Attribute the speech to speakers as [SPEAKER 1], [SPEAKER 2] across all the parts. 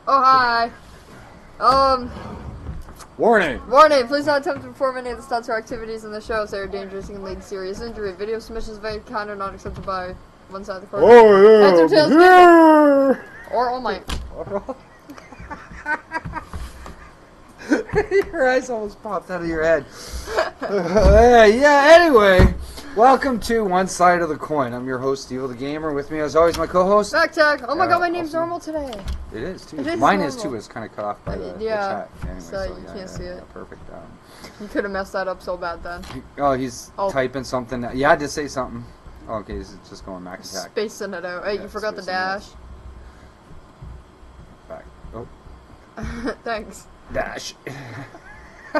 [SPEAKER 1] Oh, hi.
[SPEAKER 2] Warning!
[SPEAKER 1] Warning, please not attempt to perform any of the stunts or activities in the show if they are dangerous and can lead to serious injury. Video submissions of any kind are not accepted by one side of the court.
[SPEAKER 2] Oh, yeah!
[SPEAKER 1] Entertainment or all might.
[SPEAKER 2] Your eyes almost popped out of your head. Yeah, anyway, welcome to One Side of the Coin. I'm your host, Steveo the Gamer. With me, as always, my co-host.
[SPEAKER 1] Mack-Attack. Oh my god, my name's normal today.
[SPEAKER 2] It is, too.
[SPEAKER 1] It is
[SPEAKER 2] Mine
[SPEAKER 1] normal.
[SPEAKER 2] is, too. It's kind of cut off by the chat. Anyway,
[SPEAKER 1] so you can't see it.
[SPEAKER 2] Perfect.
[SPEAKER 1] You could have messed that up so bad then.
[SPEAKER 2] He's typing something. You had to say something. Oh, okay, he's just going Mack-Attack.
[SPEAKER 1] Spacing it out. Hey, you forgot the dash.
[SPEAKER 2] Back. Oh.
[SPEAKER 1] Thanks.
[SPEAKER 2] Dash.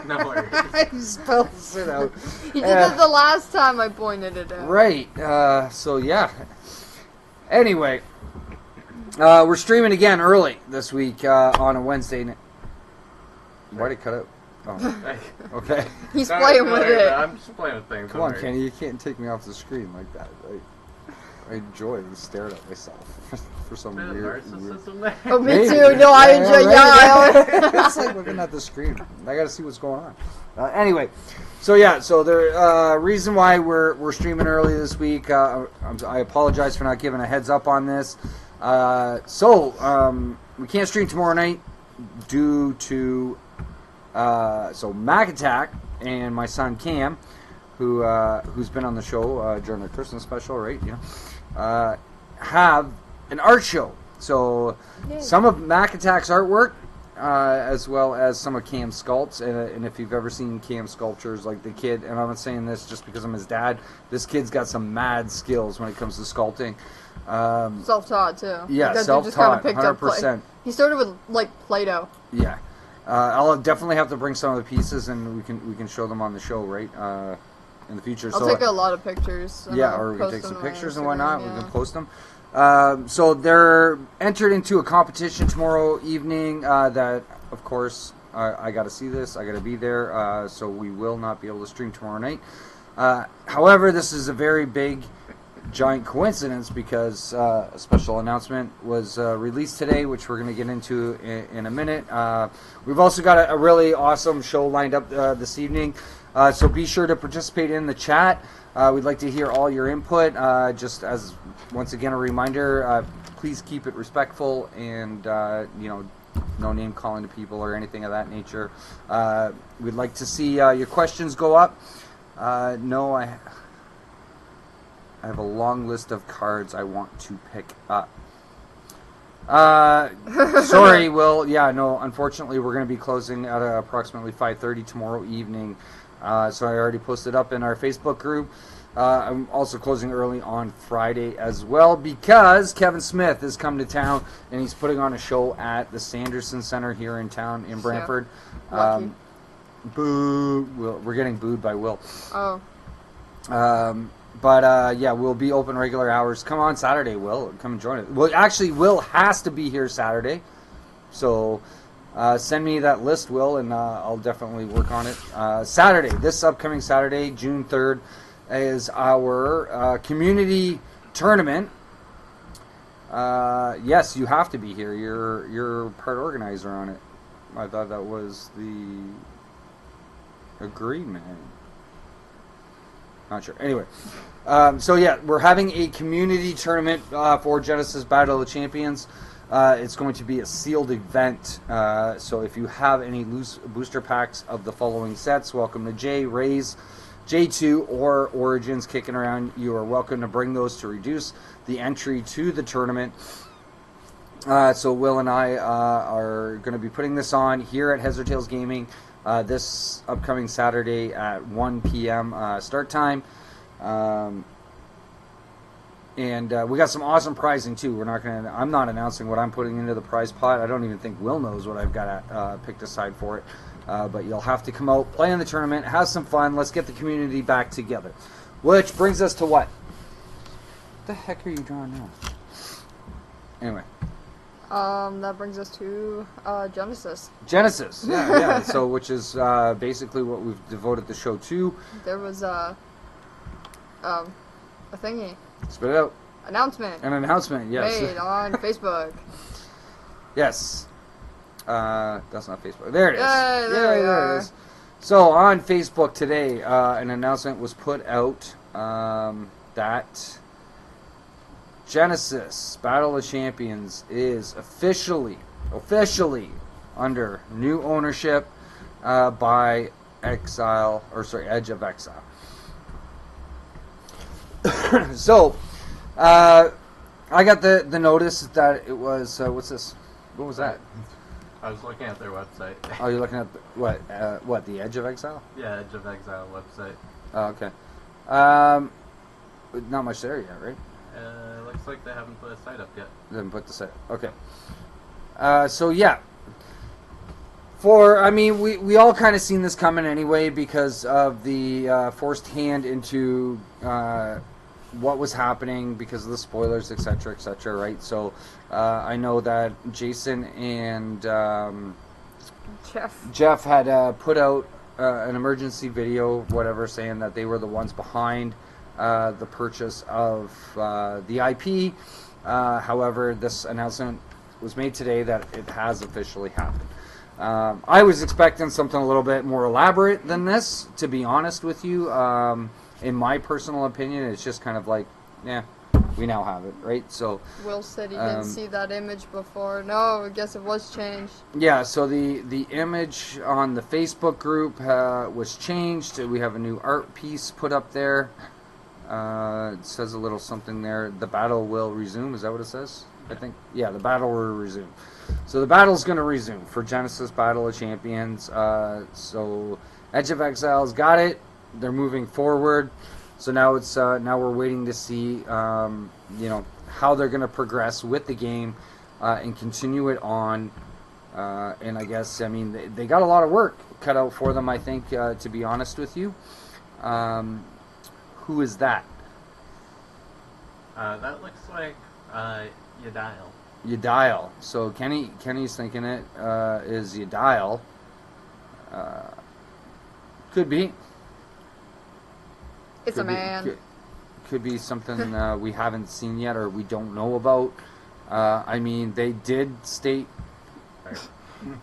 [SPEAKER 3] No worries.
[SPEAKER 2] He spells it out.
[SPEAKER 1] He did it the last time I pointed it out.
[SPEAKER 2] Right. So, yeah. Anyway, we're streaming again early this week on a Wednesday. Why'd it cut out? Oh. Okay.
[SPEAKER 1] He's playing with it.
[SPEAKER 3] I'm just playing with things.
[SPEAKER 2] Come on, Kenny. You can't take me off the screen like that. I enjoy staring at myself for some weird.
[SPEAKER 1] Oh, me too. No, I enjoy.
[SPEAKER 2] It's like looking at the screen. I gotta see what's going on. Anyway, so the reason why we're streaming early this week, I apologize for not giving a heads up on this. We can't stream tomorrow night due to Mack-Attack and my son Cam, who's been on the show during the Christmas special, right? Have an art show. So some of Mack-Attack's artwork, as well as some of Cam's sculpts, and if you've ever seen Cam's sculptures, like the kid, and I'm not saying this just because I'm his dad, this kid's got some mad skills when it comes to sculpting.
[SPEAKER 1] Self-taught too.
[SPEAKER 2] Yeah, self-taught, 100%.
[SPEAKER 1] He started with like Play-Doh.
[SPEAKER 2] Yeah. I'll definitely have to bring some of the pieces, and we can show them on the show, right? In the future.
[SPEAKER 1] I'll take a lot of pictures.
[SPEAKER 2] Yeah, or we can take some pictures and whatnot. Yeah. We can post them. So they're entered into a competition tomorrow evening that, of course, I got to see this. I got to be there. So we will not be able to stream tomorrow night. However, this is a very big, giant coincidence because a special announcement was released today, which we're going to get into in a minute. We've also got a really awesome show lined up this evening. So be sure to participate in the chat. We'd like to hear all your input. Just as, once again, a reminder, please keep it respectful and, no name calling to people or anything of that nature. We'd like to see your questions go up. I have a long list of cards I want to pick up. Sorry, Will. Yeah, no, unfortunately, we're going to be closing at approximately 5:30 tomorrow evening. So I already posted up in our Facebook group. I'm also closing early on Friday as well because Kevin Smith has come to town and he's putting on a show at the Sanderson Center here in town in Brantford.
[SPEAKER 1] Lucky.
[SPEAKER 2] Boo! We're getting booed by Will.
[SPEAKER 1] Oh.
[SPEAKER 2] But we'll be open regular hours. Come on Saturday, Will. Come and join us. Well, actually, Will has to be here Saturday. So send me that list, Will, and I'll definitely work on it. Saturday, this upcoming Saturday, June 3rd, is our community tournament. Yes, you have to be here. You're part organizer on it. I thought that was the agreement. Not sure. Anyway, we're having a community tournament for Genesis Battle of the Champions. It's going to be a sealed event. So if you have any loose booster packs of the following sets, welcome to J, Rays, J2, or Origins kicking around, you are welcome to bring those to reduce the entry to the tournament. So Will and I are going to be putting this on here at Hazard Tales Gaming this upcoming Saturday at 1 p.m. Start time. And we got some awesome prizing too. I'm not announcing what I'm putting into the prize pot. I don't even think Will knows what I've got picked aside for it. But you'll have to come out, play in the tournament, have some fun. Let's get the community back together. Which brings us to what? What the heck are you drawing now? Anyway.
[SPEAKER 1] That brings us to Genesis.
[SPEAKER 2] Genesis, yeah. So, which is basically what we've devoted the show to.
[SPEAKER 1] There was a thingy.
[SPEAKER 2] Spit it out.
[SPEAKER 1] Announcement.
[SPEAKER 2] An announcement, yes.
[SPEAKER 1] Made on Facebook.
[SPEAKER 2] Yes. That's not Facebook. There it is.
[SPEAKER 1] Yay, there we
[SPEAKER 2] it is. So on Facebook today, an announcement was put out that Genesis Battle of Champions is officially under new ownership by Exile, Edge of Exile. So, I got the notice that it was, what's this? What was that?
[SPEAKER 3] I was looking at their website.
[SPEAKER 2] Oh, you're looking at what, the Edge of Exile?
[SPEAKER 3] Yeah, Edge of Exile website.
[SPEAKER 2] Oh, okay. Not much there yet, right?
[SPEAKER 3] Looks like they haven't put a site up yet.
[SPEAKER 2] They haven't put the site. Okay. So yeah. We all kind of seen this coming anyway because of the forced hand into what was happening because of the spoilers, etc., right? So I know that Jason and Jeff had put out an emergency video, whatever, saying that they were the ones behind the purchase of the IP. However, this announcement was made today that it has officially happened. I was expecting something a little bit more elaborate than this, to be honest with you. In my personal opinion, it's just kind of like, yeah, we now have it, right? So
[SPEAKER 1] Will said he didn't see that image before. No, I guess it was changed.
[SPEAKER 2] Yeah, so the image on the Facebook group was changed. We have a new art piece put up there. It says a little something there. The battle will resume. Is that what it says? I think. Yeah, the battle will resume. So the battle's going to resume for Genesis Battle of Champions. So Edge of Exile's got it. They're moving forward. So now it's now we're waiting to see how they're going to progress with the game and continue it on. And I guess they got a lot of work cut out for them. I think to be honest with you. Who is that?
[SPEAKER 3] That looks like Yadiel.
[SPEAKER 2] Yadiel. So Kenny's thinking it is Yadiel. Could be.
[SPEAKER 1] It's a man.
[SPEAKER 2] Could be something we haven't seen yet or we don't know about. They did state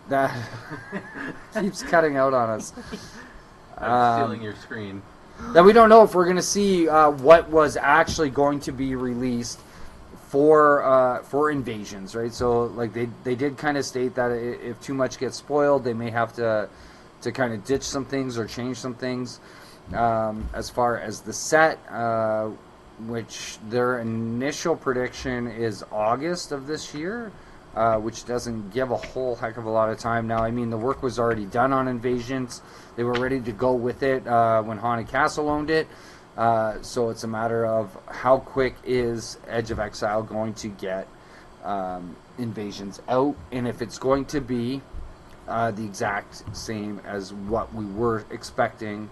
[SPEAKER 2] that keeps cutting out on us.
[SPEAKER 3] I'm stealing your screen.
[SPEAKER 2] That we don't know if we're going to see what was actually going to be released for invasions, right? So like they did kind of state that if too much gets spoiled, they may have to kind of ditch some things or change some things. As far as the set, which their initial prediction is August of this year, which doesn't give a whole heck of a lot of time now. The work was already done on Invasions. They were ready to go with it when Haunted Castle owned it. So it's a matter of how quick is Edge of Exile going to get Invasions out, and if it's going to be the exact same as what we were expecting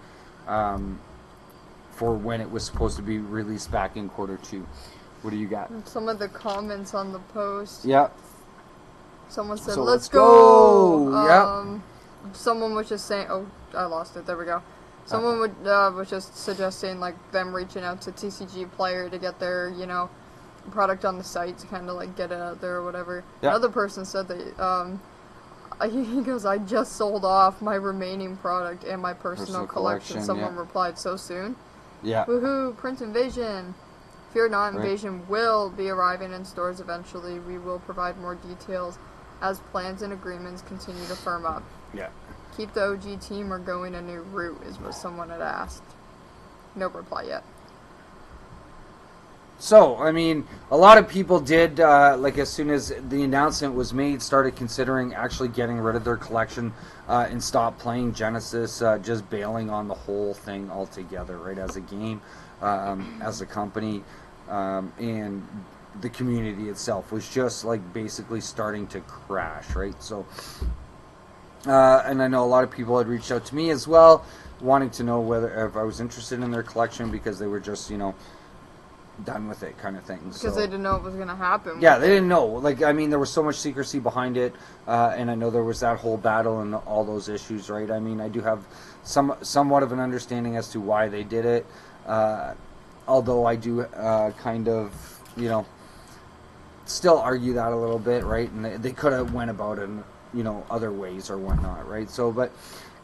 [SPEAKER 2] for when it was supposed to be released back in Q2. What do you got?
[SPEAKER 1] Some of the comments on the post.
[SPEAKER 2] Yep.
[SPEAKER 1] Someone said,
[SPEAKER 2] So
[SPEAKER 1] let's go!
[SPEAKER 2] Yep.
[SPEAKER 1] Someone was just saying, oh, I lost it, there we go. Someone was just suggesting, like, them reaching out to TCG Player to get their, product on the site to kind of, like, get it out there or whatever.
[SPEAKER 2] Yep.
[SPEAKER 1] Another person said that, he goes, I just sold off my remaining product and my personal collection. Someone replied, so soon.
[SPEAKER 2] Yeah.
[SPEAKER 1] Woohoo, Prince Invasion. Fear not,
[SPEAKER 2] Right.
[SPEAKER 1] Invasion will be arriving in stores eventually. We will provide more details as plans and agreements continue to firm up.
[SPEAKER 2] Yeah.
[SPEAKER 1] Keep the OG team or going a new route is what someone had asked. No reply yet.
[SPEAKER 2] So, a lot of people did, as soon as the announcement was made, started considering actually getting rid of their collection and stop playing Genesis, just bailing on the whole thing altogether, right, as a game, as a company, and the community itself was just, basically starting to crash, right? So, and I know a lot of people had reached out to me as well, wanting to know if I was interested in their collection because they were just, done with it kind of thing.
[SPEAKER 1] Because they didn't know it was going to happen.
[SPEAKER 2] Yeah, they didn't know. There was so much secrecy behind it, and I know there was that whole battle and all those issues, right? I do have somewhat of an understanding as to why they did it, although I do kind of, still argue that a little bit, right? And they could have went about it other ways or whatnot, right? So, but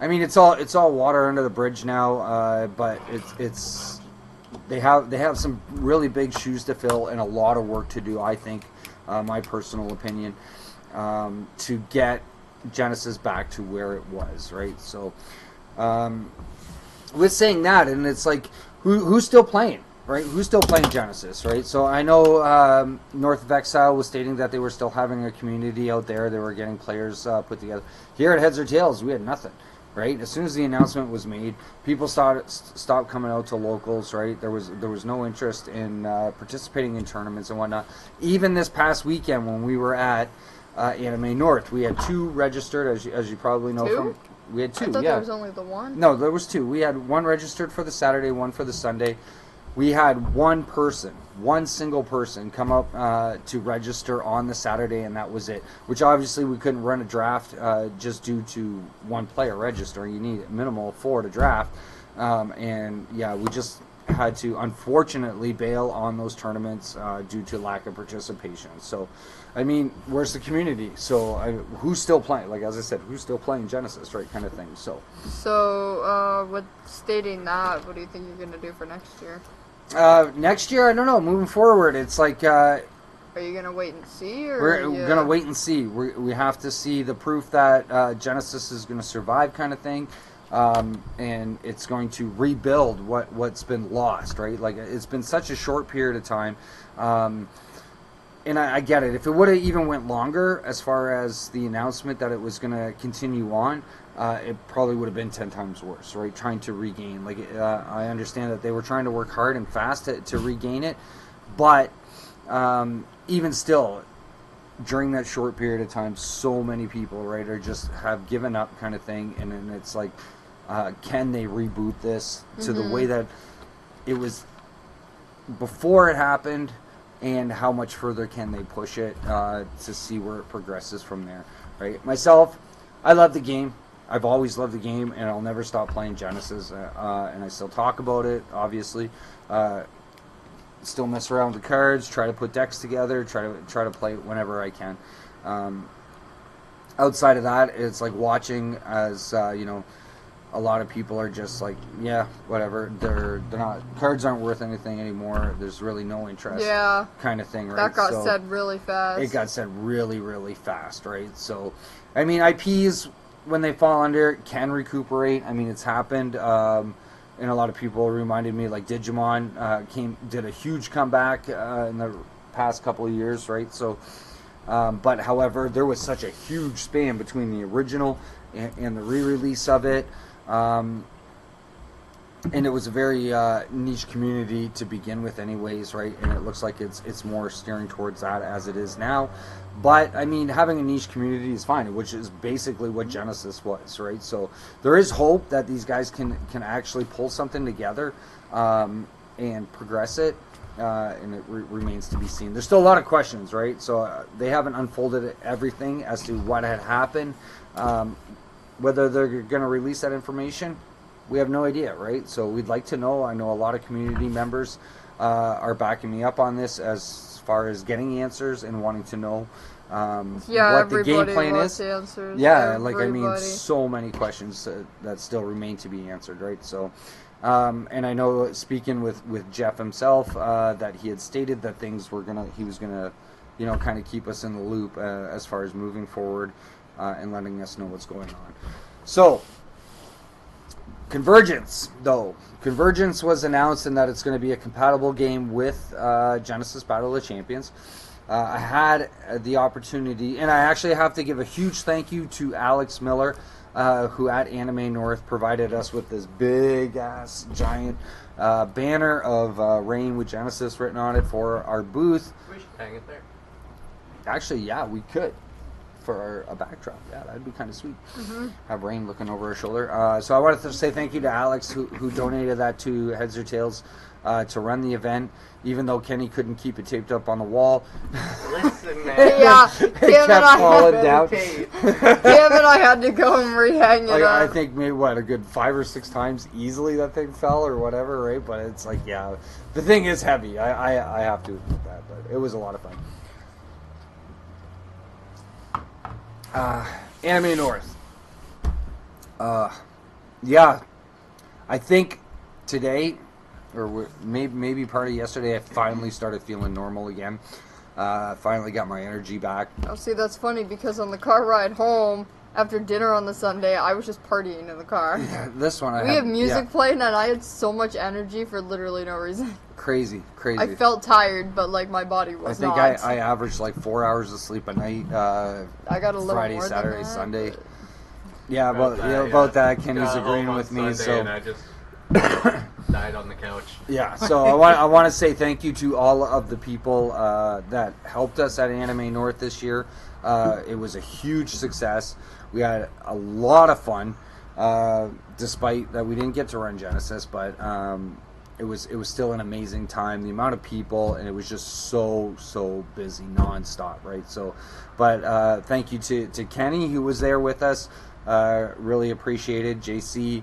[SPEAKER 2] I mean, it's all water under the bridge now. But it's they have some really big shoes to fill and a lot of work to do. I think, my personal opinion, to get Genesis back to where it was, right? So, with saying that, and it's like, who's still playing, right? Who's still playing Genesis, right? So I know North of Exile was stating that they were still having a community out there. They were getting players put together. Here at Heads or Tails, we had nothing, right? As soon as the announcement was made, people stopped coming out to locals, right? There was no interest in participating in tournaments and whatnot. Even this past weekend when we were at Anime North, we had 2 registered, as you probably know.
[SPEAKER 1] Two?
[SPEAKER 2] We had 2,
[SPEAKER 1] I thought
[SPEAKER 2] yeah.
[SPEAKER 1] there was only the one.
[SPEAKER 2] No, there was 2. We had 1 registered for the Saturday, 1 for the Sunday. We had one single person come up to register on the Saturday, and that was it. Which obviously we couldn't run a draft just due to 1 player registering. You need a minimal of 4 to draft. And yeah, we just had to unfortunately bail on those tournaments due to lack of participation. So, I mean, where's the community? So, who's still playing? Like, as I said, who's still playing Genesis, right? Kind of thing.
[SPEAKER 1] So, with stating that, what do you think you're going to do for next year?
[SPEAKER 2] Next year, I don't know. Moving forward, it's like... are
[SPEAKER 1] you going to wait and see? Or
[SPEAKER 2] we're going to wait and see. We have to see the proof that Genesis is going to survive, kind of thing. And it's going to rebuild what's been lost, right? Like, it's been such a short period of time. And I get it. If it would have even went longer, as far as the announcement that it was going to continue on, it probably would have been 10 times worse, right? Trying to regain. Like, I understand that they were trying to work hard and fast to regain it. But even still, during that short period of time, so many people, right, have given up, kind of thing. And then it's like, can they reboot this to the way that it was before it happened? And how much further can they push it to see where it progresses from there, right? Myself, I love the game. I've always loved the game, and I'll never stop playing Genesis. And I still talk about it, obviously. Still mess around with the cards, try to put decks together, try to play it whenever I can. Outside of that, it's like watching as a lot of people are just like, yeah, whatever. They're not, cards aren't worth anything anymore. There's really no interest.
[SPEAKER 1] Yeah.
[SPEAKER 2] Kind of thing, right?
[SPEAKER 1] That got said really fast.
[SPEAKER 2] It got said really, really fast, right? So, I mean, IPs, when they fall under, can recuperate. I mean, it's happened. And a lot of people reminded me, like Digimon did a huge comeback in the past couple of years, right? So, but however, there was such a huge span between the original and the re-release of it. And it was a very niche community to begin with anyways, right? And it looks like it's more steering towards that as it is now. But, I mean, having a niche community is fine, which is basically what Genesis was, right? So there is hope that these guys can actually pull something together and progress it. And it remains to be seen. There's still a lot of questions, right? So they haven't unfolded everything as to what had happened. Whether they're going to release that information, we have no idea, right? So we'd like to know. I know a lot of community members are backing me up on this as far as getting answers and wanting to know what the game plan is.
[SPEAKER 1] Answers,
[SPEAKER 2] yeah, like, I mean, so many questions that still remain to be answered, right? So, and I know, speaking with Jeff himself, that he had stated that he was gonna, kind of keep us in the loop as far as moving forward. And letting us know what's going on. So, Convergence, though. Convergence was announced in that it's going to be a compatible game with Genesis Battle of the Champions. I had the opportunity, and I actually have to give a huge thank you to Alex Miller, who at Anime North provided us with this big-ass, giant banner of Reign with Genesis written on it for our booth.
[SPEAKER 3] We should hang it there.
[SPEAKER 2] Actually, yeah, we could. For a backdrop, yeah, that'd be kind of sweet. Have Rain looking over her shoulder. So I wanted to say thank you to Alex, who donated that to Heads or Tails to run the event, even though Kenny couldn't keep it taped up on the wall.
[SPEAKER 3] Listen, man.
[SPEAKER 1] Yeah,
[SPEAKER 2] it kept falling down.
[SPEAKER 1] Cam and I had to go and rehang it up.
[SPEAKER 2] I think maybe, a good 5 or 6 times easily that thing fell or whatever, right? But it's like, yeah, the thing is heavy. I have to admit that, but it was a lot of fun. Anime North. Yeah, I think today, or maybe part of yesterday, I finally started feeling normal again. Finally got my energy back.
[SPEAKER 1] Oh, see, that's funny because on the car ride home after dinner on the Sunday, I was just partying in the car.
[SPEAKER 2] Yeah, this one
[SPEAKER 1] We had music playing, and I had so much energy for literally no reason.
[SPEAKER 2] Crazy.
[SPEAKER 1] I felt tired, but like my body was not.
[SPEAKER 2] I think I averaged like 4 hours of sleep a night.
[SPEAKER 1] I got a little
[SPEAKER 2] Friday,
[SPEAKER 1] more
[SPEAKER 2] Saturday,
[SPEAKER 1] than that,
[SPEAKER 2] Sunday.
[SPEAKER 1] but...
[SPEAKER 2] Yeah, about that, Kenny's agreeing with me. So
[SPEAKER 3] and I just died on the couch.
[SPEAKER 2] Yeah, so I want to say thank you to all of the people that helped us at Anime North this year. It was a huge success. We had a lot of fun, despite that we didn't get to run Genesis, but it was still an amazing time. The amount of people, and it was just so busy nonstop, right? So, but thank you to Kenny who was there with us. Really appreciated. JC,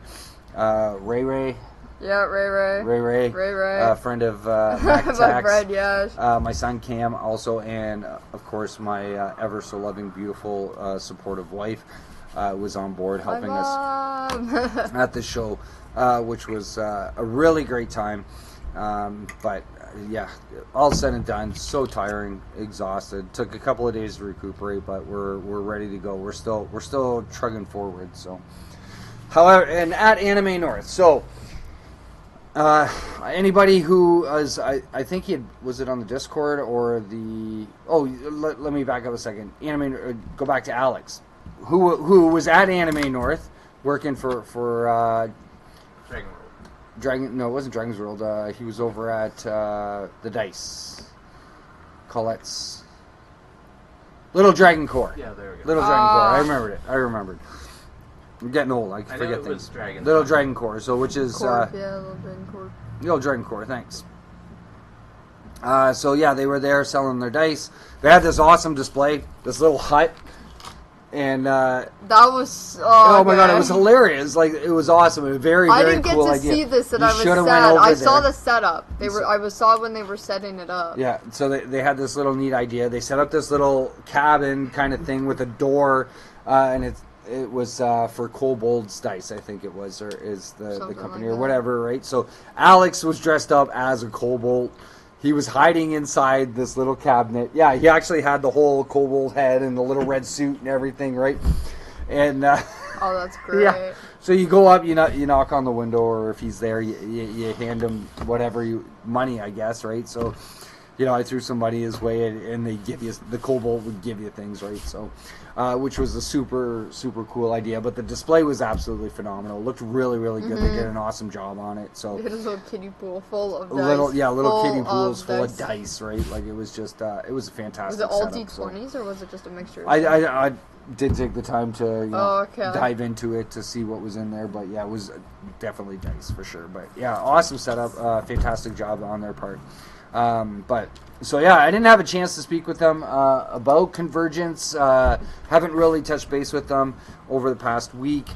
[SPEAKER 2] Ray.
[SPEAKER 1] Yeah, Ray.
[SPEAKER 2] Friend of Mack-Attack.
[SPEAKER 1] My friend, yes.
[SPEAKER 2] My son Cam also, and of course my ever so loving, beautiful, supportive wife was on board helping us at the show, which was a really great time. But yeah, all said and done, so tiring, exhausted. Took a couple of days to recuperate, but we're ready to go. We're still trugging forward. So, however, and at Anime North, so. Anybody who was, I think was it on the Discord or the, let me back up a second. Go back to Alex, who was at Anime North working for
[SPEAKER 3] Dragon World.
[SPEAKER 2] No, it wasn't Dragon's World. He was over at the Dice, Colette's Little Dragon Core.
[SPEAKER 3] Yeah, there we go.
[SPEAKER 2] Little Dragon Core. I remembered. I'm getting old. I forget things. Little Dragon Core. So, which is
[SPEAKER 1] Little Dragon Core.
[SPEAKER 2] Little Dragon Core. Thanks. So yeah, they were there selling their dice. They had this awesome display, this little hut, and
[SPEAKER 1] that was
[SPEAKER 2] oh my god, it was hilarious. Like it was awesome. It was very cool idea.
[SPEAKER 1] I didn't get to see this, and I was sad. I saw the setup. I saw when they were setting it up.
[SPEAKER 2] Yeah, so they had this little neat idea. They set up this little cabin kind of thing with a door, and it was for Kobold's Dice, I think it was, or is the company, or whatever, right? So Alex was dressed up as a kobold. He was hiding inside this little cabinet. Yeah, he actually had the whole kobold head and the little red suit and everything, right? And
[SPEAKER 1] oh, that's great. Yeah.
[SPEAKER 2] So you go up, you knock on the window, or if he's there, you hand him whatever money, I guess, right? So, I threw some money his way, and they give you, the kobold would give you things, right? So, which was a super cool idea. But the display was absolutely phenomenal. It looked really good. Mm-hmm. They did an awesome job on it. So
[SPEAKER 1] it was a little kiddie pool full of dice.
[SPEAKER 2] Little kiddie pools full of dice, right? Like it was just, it was a fantastic.
[SPEAKER 1] Was it all
[SPEAKER 2] setup,
[SPEAKER 1] D20s, or was it just a mixture?
[SPEAKER 2] I did take the time to dive into it to see what was in there, but yeah, it was definitely dice for sure. But yeah, awesome setup, fantastic job on their part. But so yeah, I didn't have a chance to speak with them about Convergence. Haven't really touched base with them over the past week.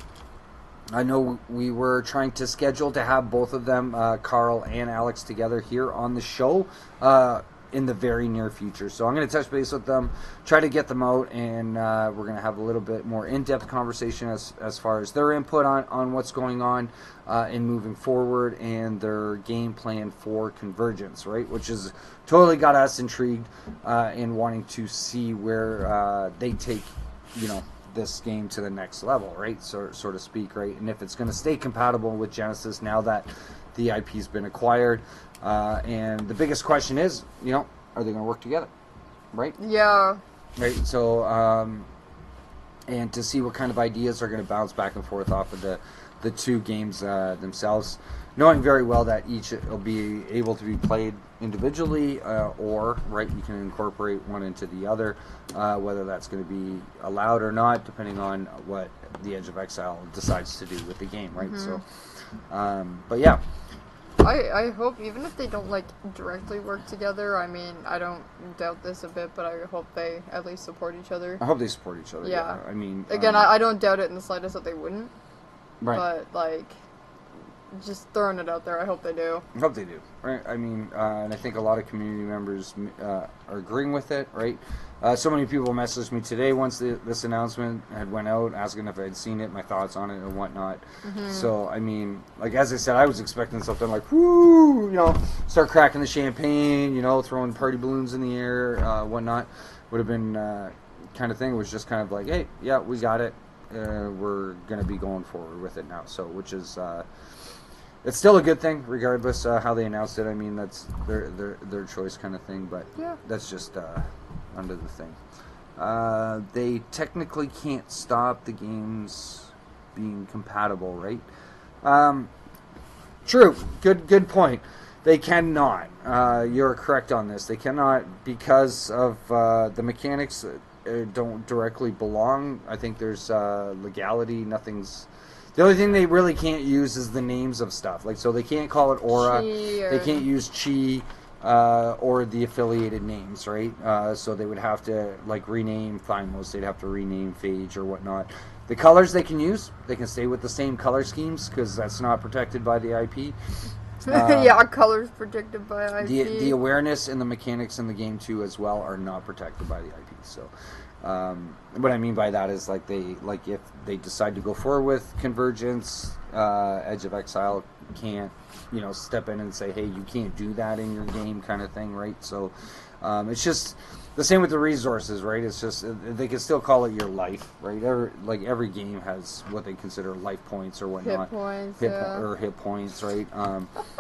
[SPEAKER 2] I know we were trying to schedule to have both of them, Carl and Alex, together here on the show in the very near future. So I'm going to touch base with them, try to get them out, and we're going to have a little bit more in-depth conversation as far as their input on what's going on in moving forward and their game plan for Convergence, right? Which has totally got us intrigued in wanting to see where they take, this game to the next level, right? So to speak, right? And if it's going to stay compatible with Genesis now that the IP's been acquired. And the biggest question is, are they going to work together, right?
[SPEAKER 1] Yeah.
[SPEAKER 2] Right. So, and to see what kind of ideas are going to bounce back and forth off of the two games themselves, knowing very well that each will be able to be played individually, or right, you can incorporate one into the other, whether that's going to be allowed or not, depending on what the Edge of Exile decides to do with the game, right? Mm-hmm. So, but yeah.
[SPEAKER 1] I hope, even if they don't directly work together, I mean, I don't doubt this a bit, but I hope they at least support each other.
[SPEAKER 2] I hope they support each other. Yeah. I mean,
[SPEAKER 1] again, I don't doubt it in the slightest that they wouldn't.
[SPEAKER 2] Right.
[SPEAKER 1] But just throwing it out there. I hope they do.
[SPEAKER 2] I hope they do. Right? I mean, and I think a lot of community members are agreeing with it. Right? So many people messaged me today once this announcement had went out, asking if I had seen it, my thoughts on it, and whatnot. So, I mean, like as I said, I was expecting something like, woo, you know, start cracking the champagne, you know, throwing party balloons in the air, whatnot. Would have been kind of thing. It was just kind of like, hey, yeah, we got it. We're going to be going forward with it now. So, which is, it's still a good thing, regardless how they announced it. I mean, that's their choice kind of thing, but
[SPEAKER 1] yeah.
[SPEAKER 2] That's just under the thing. They technically can't stop the games being compatible, right? True. Good point. They cannot. You're correct on this. They cannot because of the mechanics don't directly belong. I think there's legality. Nothing's. The only thing they really can't use is the names of stuff. Like, so they can't call it Aura. They can't use Chi or the affiliated names, right? So they would have to like rename Thymos. They'd have to rename Phage or whatnot. The colors they can use. They can stay with the same color schemes because that's not protected by the IP.
[SPEAKER 1] Yeah, colors protected by IP.
[SPEAKER 2] The awareness and the mechanics in the game too as well are not protected by the IP. So, what I mean by that is like if they decide to go forward with Convergence, Edge of Exile can't step in and say, hey, you can't do that in your game, kind of thing, right? So, it's just the same with the resources, right? It's just they can still call it your life, right? Every game has what they consider life points or whatnot, hit points, right?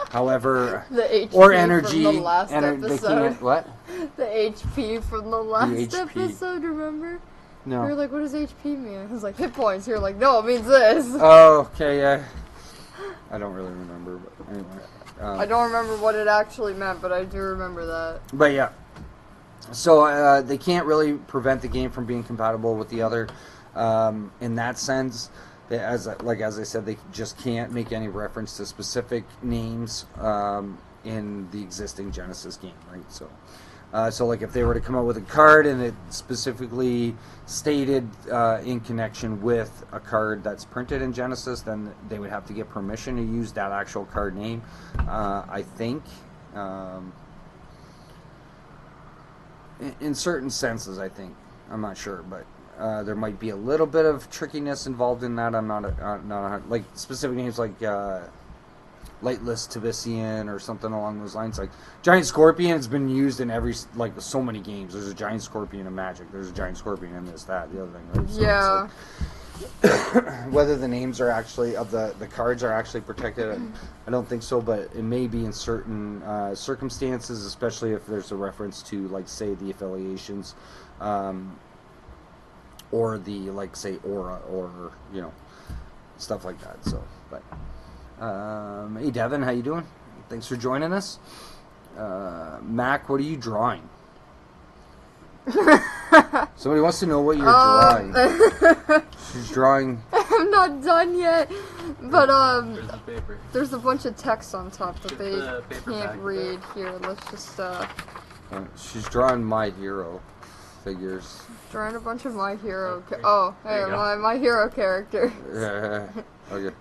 [SPEAKER 2] However,
[SPEAKER 1] the HP
[SPEAKER 2] or energy,
[SPEAKER 1] from the last episode.
[SPEAKER 2] They can't what?
[SPEAKER 1] The HP from the last episode, remember?
[SPEAKER 2] No.
[SPEAKER 1] We were like, what does HP mean? It was like hit points. You're like, no, it means this.
[SPEAKER 2] Oh, okay, yeah. I don't really remember, but anyway.
[SPEAKER 1] I don't remember what it actually meant, but I do remember that.
[SPEAKER 2] But yeah. So they can't really prevent the game from being compatible with the other. In that sense, as I said, they just can't make any reference to specific names in the existing Genesis game, right? So like if they were to come out with a card and it specifically stated in connection with a card that's printed in Genesis, then they would have to get permission to use that actual card name. I think. In certain senses, I think. I'm not sure, but there might be a little bit of trickiness involved in that. I'm not like specific names like Lightless Tivician or something along those lines. Like Giant Scorpion has been used in so many games. There's a Giant Scorpion in Magic. There's a Giant Scorpion in this, that, the other thing. Right? So
[SPEAKER 1] yeah.
[SPEAKER 2] Whether the names are actually of the cards are actually protected, I don't think so, but it may be in certain circumstances, especially if there's a reference to, like, say, the affiliations, or the, like, say, Aura, or stuff like that. So, but hey, Devin, how you doing? Thanks for joining us. Mac, what are you drawing? Somebody wants to know what you're drawing. She's drawing.
[SPEAKER 1] I'm not done yet, but there's a bunch of text on top that they can't read. Here, let's just.
[SPEAKER 2] She's drawing My Hero figures.
[SPEAKER 1] Drawing a bunch of My Hero. Hey, my hero character.
[SPEAKER 2] Okay.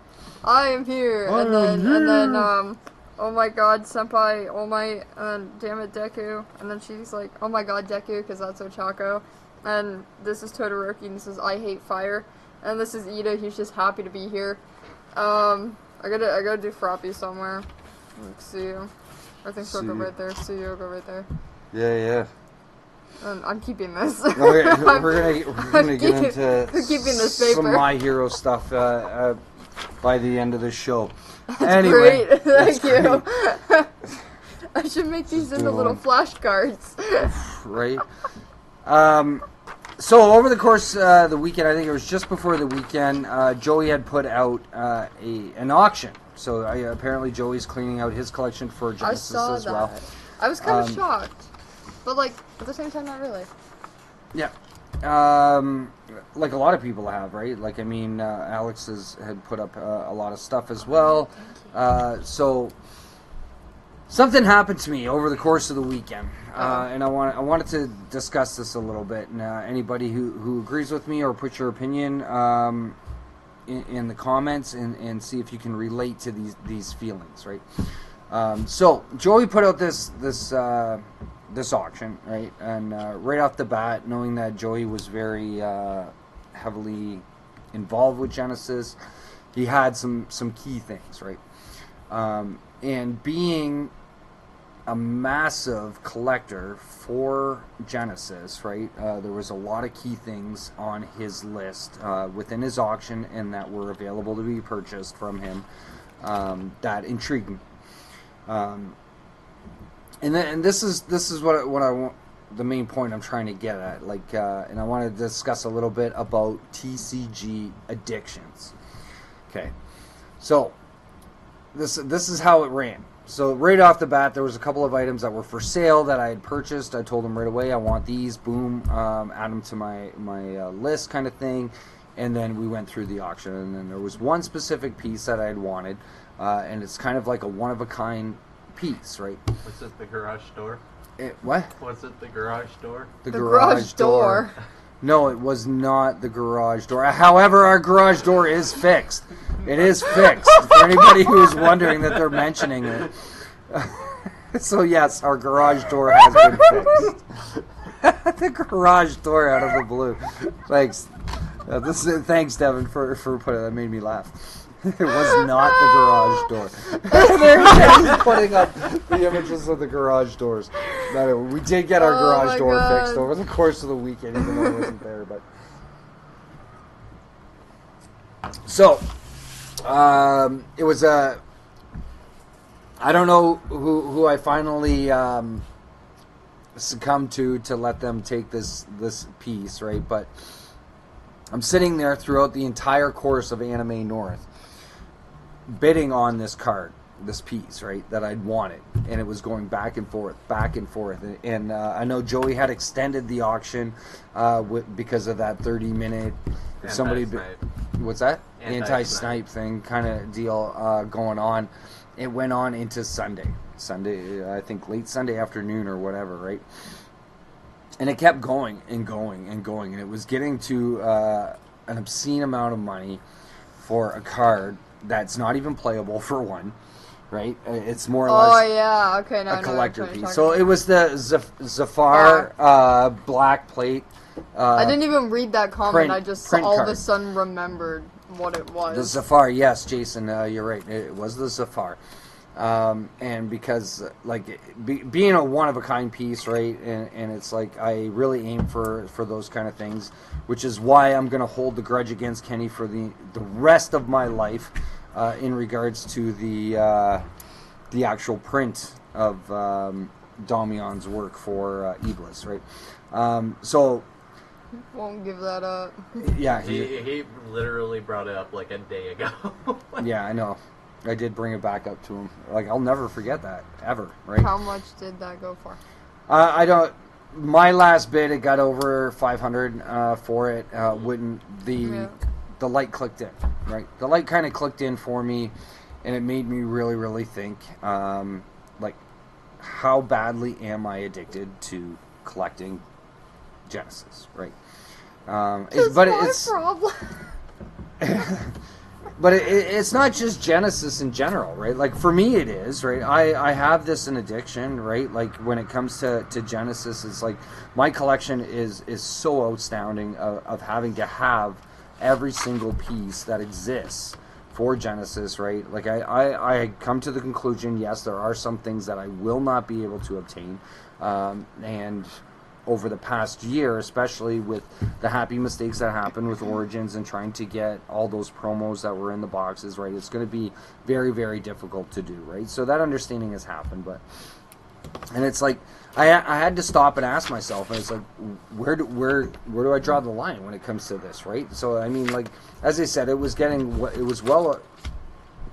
[SPEAKER 1] I am here, and then oh my god, Senpai, oh my, damn it, Deku. And then she's like, oh my god, Deku, because that's Ochako. And this is Todoroki, and this is I Hate Fire. And this is Ida, he's just happy to be here. I gotta do Froppy somewhere. Let's see. I think she'll go right there. See you, go right there.
[SPEAKER 2] Yeah.
[SPEAKER 1] And I'm keeping this.
[SPEAKER 2] Okay, we're gonna get into
[SPEAKER 1] keeping this paper.
[SPEAKER 2] Some My Hero stuff by the end of the show.
[SPEAKER 1] That's
[SPEAKER 2] anyway,
[SPEAKER 1] great. Thank you. I should make these into little flashcards.
[SPEAKER 2] Right. So over the course of the weekend, I think it was just before the weekend, Joey had put out an auction. So apparently Joey's cleaning out his collection for Genesis as well.
[SPEAKER 1] I was kind of shocked, but like at the same time, not really.
[SPEAKER 2] Yeah. Like a lot of people have, right? Like, I mean, Alex had put up a lot of stuff as well. So something happened to me over the course of the weekend, and I wanted to discuss this a little bit. And anybody who agrees with me or puts your opinion in the comments and see if you can relate to these feelings, right? So Joey put out this auction, right? And right off the bat, knowing that Joey was very heavily involved with Genesis, he had some key things, right? And being a massive collector for Genesis, right? There was a lot of key things on his list within his auction and that were available to be purchased from him that intrigued me. And this is what I want. The main point I'm trying to get at, and I want to discuss a little bit about TCG addictions. Okay, so this is how it ran. So right off the bat, there was a couple of items that were for sale that I had purchased. I told him right away, I want these. Boom, add them to my list, kind of thing. And then we went through the auction, and then there was one specific piece that I had wanted, and it's kind of like a one-of-a-kind piece, right?
[SPEAKER 3] Was it the garage door?
[SPEAKER 2] What?
[SPEAKER 3] Was it the garage door?
[SPEAKER 2] The garage door. No, it was not the garage door. However, our garage door is fixed. It is fixed. For anybody who is wondering that they're mentioning it. So yes, our garage door has been fixed. The garage door out of the blue. Thanks. Thanks, Devin, for putting that. Made me laugh. It was not the garage door. They're putting up the images of the garage doors. We did get our garage door fixed over the course of the weekend, even though it wasn't there. But so it was a. I don't know who I finally succumbed to let them take this piece, right? But I'm sitting there throughout the entire course of Anime North, bidding on this card, this piece, right, that I'd wanted, and it was going back and forth, and I know Joey had extended the auction because of that 30-minute somebody. What's that? Anti-snipe thing kind of deal going on. It went on into Sunday, I think late Sunday afternoon or whatever, right? And it kept going and going and going, and it was getting to an obscene amount of money for a card that's not even playable, for one, right? It's more or less a collector piece. So it was the Zafar black plate.
[SPEAKER 1] I didn't even read that comment. I just all of a sudden remembered what it was.
[SPEAKER 2] The Zafar, yes, Jason, you're right. It was the Zafar. And because, being a one-of-a-kind piece, right, and it's like I really aim for those kind of things, which is why I'm going to hold the grudge against Kenny for the rest of my life in regards to the actual print of Damion's work for Iblis, right? So...
[SPEAKER 1] Won't give that up.
[SPEAKER 2] Yeah.
[SPEAKER 3] He literally brought it up like a day ago.
[SPEAKER 2] Yeah, I know. I did bring it back up to him. I'll never forget that, ever, right?
[SPEAKER 1] How much did that go for?
[SPEAKER 2] I don't... My last bid, it got over 500 for it. The light clicked in, right? The light kind of clicked in for me, and it made me really, really think, how badly am I addicted to collecting Genesis, right? It's
[SPEAKER 1] problem.
[SPEAKER 2] But it's not just Genesis in general, right? Like, for me it is, right? I have an addiction, right? Like, when it comes to Genesis, it's like my collection is so outstanding of having to have every single piece that exists for Genesis, right? Like, I come to the conclusion, yes, there are some things that I will not be able to obtain, and over the past year, especially with the happy mistakes that happened with Origins and trying to get all those promos that were in the boxes, right? It's going to be very, very difficult to do, right? So that understanding has happened, and it's like I had to stop and ask myself, and it's like, where do I draw the line when it comes to this, right? So I mean, like, as I said, it was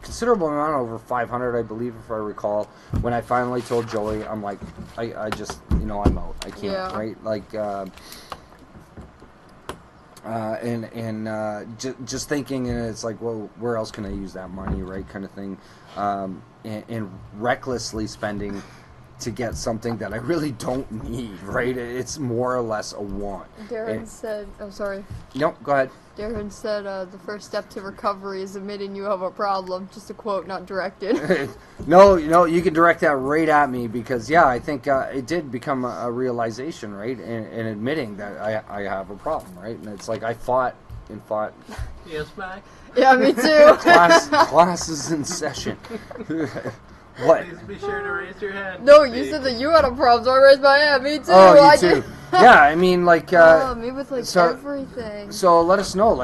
[SPEAKER 2] considerable amount, over 500, I believe, if I recall. When I finally told Joey, I'm like, I just, I'm out. I can't, right? Like, just thinking, and it's like, well, where else can I use that money, right? Kind of thing, and recklessly spending to get something that I really don't need, right? It's more or less a want.
[SPEAKER 1] Darren said, "Oh, sorry."
[SPEAKER 2] No, go ahead.
[SPEAKER 1] Darren said the first step to recovery is admitting you have a problem. Just a quote, not directed.
[SPEAKER 2] No, you can direct that right at me because, yeah, I think it did become a realization, right? And admitting that I have a problem, right? And it's like I fought.
[SPEAKER 3] Yes, Mac?
[SPEAKER 1] Yeah, me too.
[SPEAKER 2] Class is in session. What?
[SPEAKER 3] Please be sure to raise your hand.
[SPEAKER 1] No, you said that you had a problem, so I raised my hand. Me too.
[SPEAKER 2] Oh, you too. Yeah, I mean, like.
[SPEAKER 1] Me with like everything.
[SPEAKER 2] So let us know,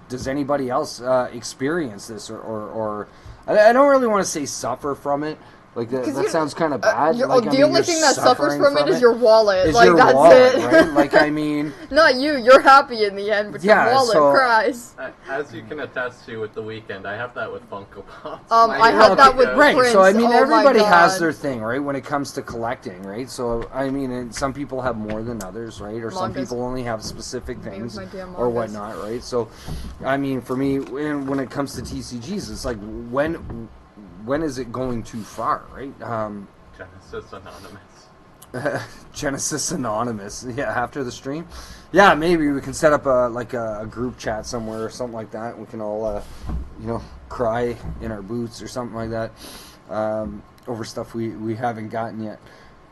[SPEAKER 2] does anybody else experience this, or I don't really want to say suffer from it. Like that sounds kind of bad.
[SPEAKER 1] The only thing that suffers from it is your wallet. Like that's
[SPEAKER 2] wallet,
[SPEAKER 1] it.
[SPEAKER 2] Right? Like I mean,
[SPEAKER 1] not you. You're happy in the end, but your wallet cries.
[SPEAKER 3] As you can attest to with the weekend, I have that with Funko Pops.
[SPEAKER 1] I had that with Prince.
[SPEAKER 2] So I mean, everybody has their thing, right? When it comes to collecting, right? So I mean, and some people have more than others, right? Or some people only have specific things or whatnot, right? So, I mean, for me, when it comes to TCGs, it's like when is it going too far, right?
[SPEAKER 3] Genesis Anonymous.
[SPEAKER 2] Genesis Anonymous. Yeah, after the stream. Yeah, maybe we can set up a group chat somewhere or something like that. We can all, cry in our boots or something like that over stuff we haven't gotten yet.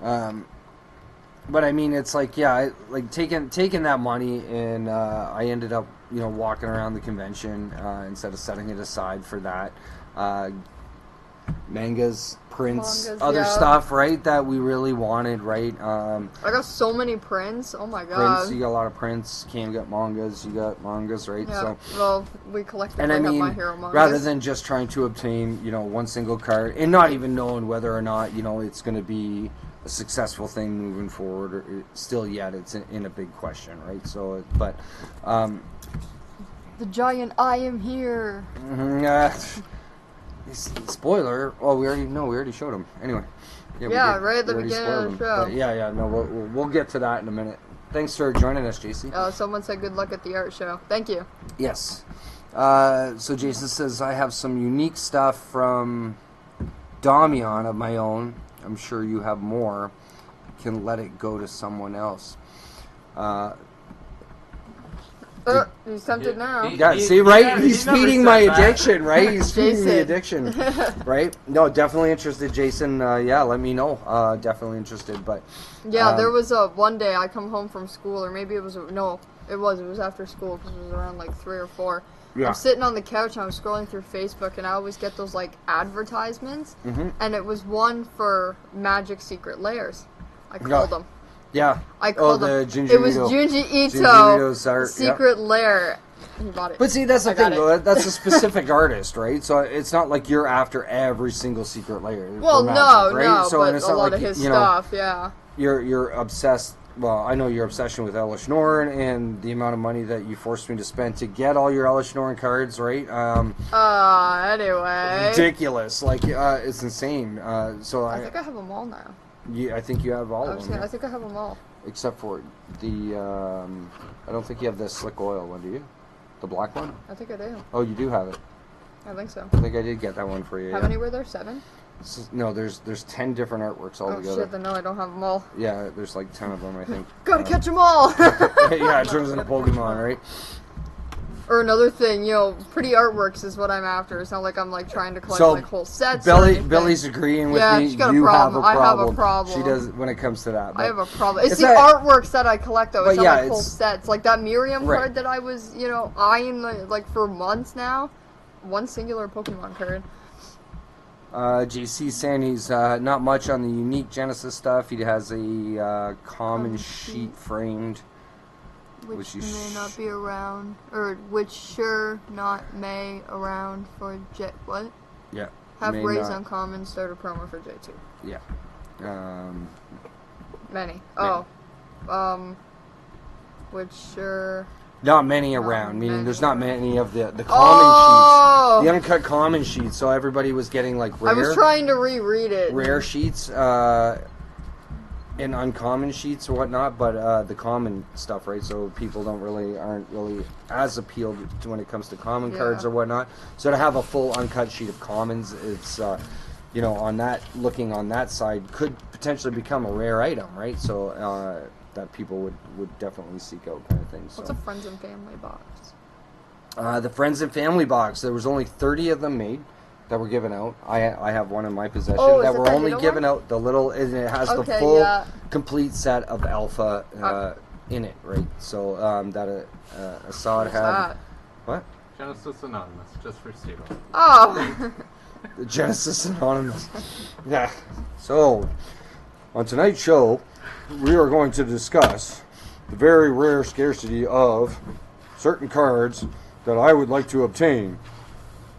[SPEAKER 2] But I mean, it's like, yeah, taking that money and I ended up, walking around the convention instead of setting it aside for that. Mangas, prints, other stuff, right, that we really wanted, right? I
[SPEAKER 1] got so many prints. Oh my god.
[SPEAKER 2] Prints, you got a lot of prints. Cam got mangas, you got mangas, right?
[SPEAKER 1] Yeah.
[SPEAKER 2] So,
[SPEAKER 1] well, we collectively
[SPEAKER 2] and I mean,
[SPEAKER 1] have My Hero mangas.
[SPEAKER 2] Rather than just trying to obtain, one single card and not even knowing whether or not, it's going to be a successful thing moving forward, or still yet it's in a big question, right? So, but
[SPEAKER 1] the giant I am here.
[SPEAKER 2] Spoiler. Oh, we already showed him. Anyway.
[SPEAKER 1] Yeah, right at the beginning of the show.
[SPEAKER 2] But yeah, no, we'll get to that in a minute. Thanks for joining us, JC.
[SPEAKER 1] Someone said good luck at the art show. Thank you.
[SPEAKER 2] Yes. So Jason says, I have some unique stuff from Damian of my own. I'm sure you have more. Can let it go to someone else.
[SPEAKER 1] He's tempted now.
[SPEAKER 2] Yeah, see, right? He's feeding my addiction, right? He's feeding the addiction, right? No, definitely interested, Jason. Yeah, let me know. Definitely interested, but...
[SPEAKER 1] Yeah, there was one day I come home from school, or maybe it was... No, it was after school, because it was around, 3 or 4. Yeah. I'm sitting on the couch, and I'm scrolling through Facebook, and I always get those, advertisements, and it was one for Magic Secret Lairs. I called them.
[SPEAKER 2] Yeah.
[SPEAKER 1] I called him.
[SPEAKER 2] It
[SPEAKER 1] was Junji Ito's Secret Lair. He bought it.
[SPEAKER 2] But see, that's the thing, though. That's a specific artist, right? So it's not like you're after every single Secret Lair.
[SPEAKER 1] Well,
[SPEAKER 2] Magic, right?
[SPEAKER 1] no,
[SPEAKER 2] so
[SPEAKER 1] but it's a lot of his stuff, yeah.
[SPEAKER 2] You're obsessed. Well, I know your obsession with Elish Norn and the amount of money that you forced me to spend to get all your Elish Norn cards, right?
[SPEAKER 1] Anyway.
[SPEAKER 2] Ridiculous. It's insane. So
[SPEAKER 1] I think I have them all now.
[SPEAKER 2] Yeah, I think you have all of them.
[SPEAKER 1] I think I have them all.
[SPEAKER 2] Except for the, I don't think you have the slick oil one, do you? The black one?
[SPEAKER 1] I think I do.
[SPEAKER 2] Oh, you do have it.
[SPEAKER 1] I think so.
[SPEAKER 2] I think I did get that one for you.
[SPEAKER 1] How many were there? 7?
[SPEAKER 2] No, there's 10 different artworks altogether.
[SPEAKER 1] Oh shit, then no, I don't have them all.
[SPEAKER 2] Yeah, there's 10 of them, I think.
[SPEAKER 1] Gotta catch them all!
[SPEAKER 2] Yeah, it turns into Pokemon, right?
[SPEAKER 1] Or another thing, pretty artworks is what I'm after. It's not like I'm trying to collect whole sets.
[SPEAKER 2] Billy's agreeing with me.
[SPEAKER 1] She's got a problem. I have a problem.
[SPEAKER 2] She does when it comes to that.
[SPEAKER 1] I have a problem. It's the artworks that I collect though. It's not whole sets. Like that Miriam card that I was, eyeing for months now. One singular Pokemon card.
[SPEAKER 2] JC Sandy's not much on the unique Genesis stuff. He has a common sheet framed.
[SPEAKER 1] Which may not be around, or which sure not may around for J. What?
[SPEAKER 2] Yeah.
[SPEAKER 1] Have raised uncommon starter promo for J2.
[SPEAKER 2] Yeah.
[SPEAKER 1] Many. Oh. Which sure.
[SPEAKER 2] Not many around, meaning there's not many of the common sheets. The uncut common sheets, so everybody was getting rare.
[SPEAKER 1] I was trying to reread it.
[SPEAKER 2] Rare sheets, and uncommon sheets or whatnot, but the common stuff, right? So people aren't really as appealed to when it comes to common cards or whatnot. So to have a full uncut sheet of commons, it's looking on that side could potentially become a rare item, right? So that people would definitely seek out, kind of thing. So.
[SPEAKER 1] What's a friends and family box?
[SPEAKER 2] The friends and family box. There was only 30 of them made that were given out. I have one in my possession that were only given out. The little, and it has the full complete set of alpha in it, right? So that Assad had.
[SPEAKER 1] That?
[SPEAKER 2] What?
[SPEAKER 3] Genesis Anonymous, just for Steveo.
[SPEAKER 1] Oh.
[SPEAKER 2] The Genesis Anonymous. Yeah. So on tonight's show, we are going to discuss the very rare scarcity of certain cards that I would like to obtain.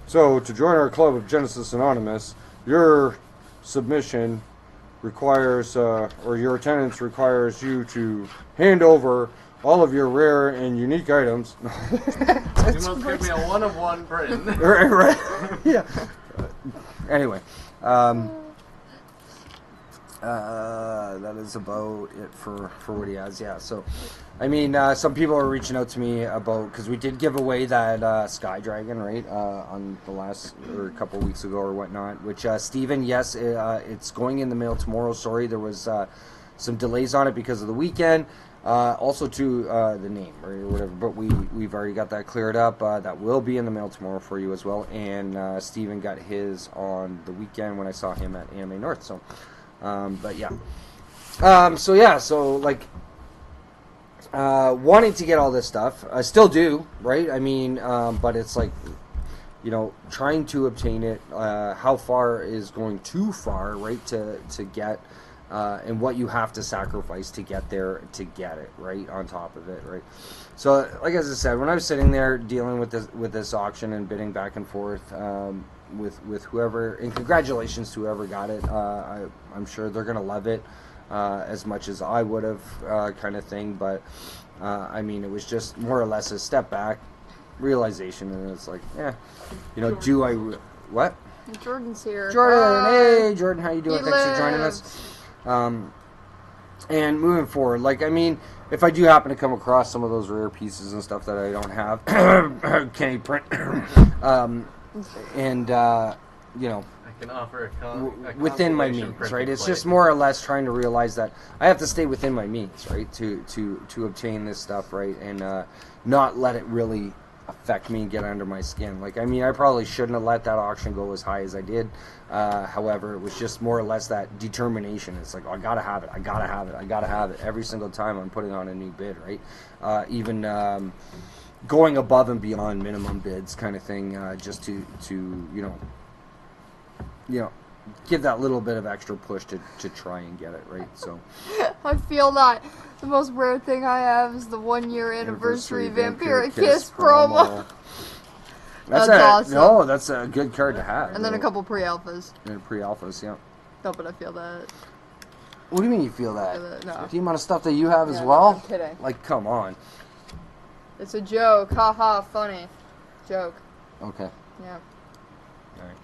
[SPEAKER 2] So, to join our club of Genesis Anonymous, your submission requires, or your attendance requires you to hand over all of your rare and unique items.
[SPEAKER 3] You must give me a 1 of 1 Britain.
[SPEAKER 2] Right. Yeah. Anyway. That is about it for what he has. Yeah, so I mean, some people are reaching out to me about, because we did give away that Sky Dragon, right, on the last, or a couple weeks ago or whatnot, which Steven, yes, it's going in the mail tomorrow. Sorry, there was some delays on it because of the weekend, also to the name or whatever, but we've already got that cleared up. That will be in the mail tomorrow for you as well, and Steven got his on the weekend when I saw him at Anime North. So but yeah, so like wanting to get all this stuff, I still do, right? I mean, but it's like, you know, trying to obtain it, how far is going too far, right, to get, and what you have to sacrifice to get there, to get it, right, on top of it, right? So, like as I said, when I was sitting there dealing with this auction and bidding back and forth, with whoever, and congratulations to whoever got it. I'm sure they're gonna love it as much as I would have, kind of thing. But I mean, it was just more or less a step back, realization, and it's like, yeah, you know, do I what?
[SPEAKER 1] Jordan's here.
[SPEAKER 2] Jordan, hey Jordan, how you doing? Thanks for joining us. And moving forward, like, I mean, if I do happen to come across some of those rare pieces and stuff that I don't have, can you print? And you know,
[SPEAKER 3] I can offer a
[SPEAKER 2] within my means, right? It's just more or less trying to realize that I have to stay within my means, right, to obtain this stuff, right, and not let it really affect me and get under my skin. Like, I mean, I probably shouldn't have let that auction go as high as I did. However, it was just more or less that determination. It's like, oh, I gotta have it, I gotta have it, I gotta have it every single time I'm putting on a new bid, right? Even going above and beyond minimum bids, kind of thing, just to you know, give that little bit of extra push to try and get it, right? So
[SPEAKER 1] I feel that the most rare thing I have is the 1-year anniversary Vampire Kiss promo.
[SPEAKER 2] That's
[SPEAKER 1] awesome.
[SPEAKER 2] No, that's a good card to have.
[SPEAKER 1] And then a couple pre-alphas.
[SPEAKER 2] And pre-alphas, yeah.
[SPEAKER 1] No, but I feel that.
[SPEAKER 2] What do you mean you feel that?
[SPEAKER 1] No.
[SPEAKER 2] The amount of stuff that you have as
[SPEAKER 1] No,
[SPEAKER 2] well?
[SPEAKER 1] I'm kidding.
[SPEAKER 2] Like, come on.
[SPEAKER 1] It's a joke. Haha, funny. Joke.
[SPEAKER 2] Okay.
[SPEAKER 1] Yeah.
[SPEAKER 2] Alright.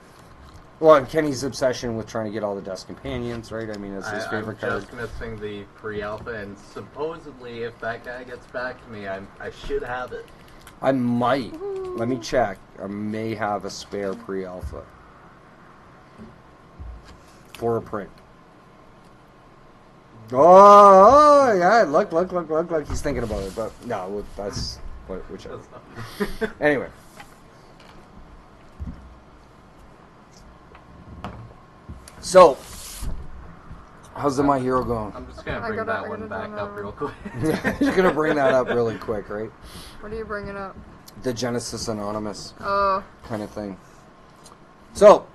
[SPEAKER 2] Well, and Kenny's obsession with trying to get all the Dust Companions, right? I mean, it's his favorite card.
[SPEAKER 3] I'm just missing the pre-alpha, and supposedly, if that guy gets back to me, I should have it.
[SPEAKER 2] I might. Let me check. I may have a spare pre-alpha. For a print. Oh, yeah, look, he's thinking about it, but no, that's whichever. Anyway. So, how's the My Hero going?
[SPEAKER 3] I'm just going to bring that one back up real quick.
[SPEAKER 2] You're going to bring that up really quick, right?
[SPEAKER 1] What are you bringing up?
[SPEAKER 2] The Genesis Anonymous kind of thing. So,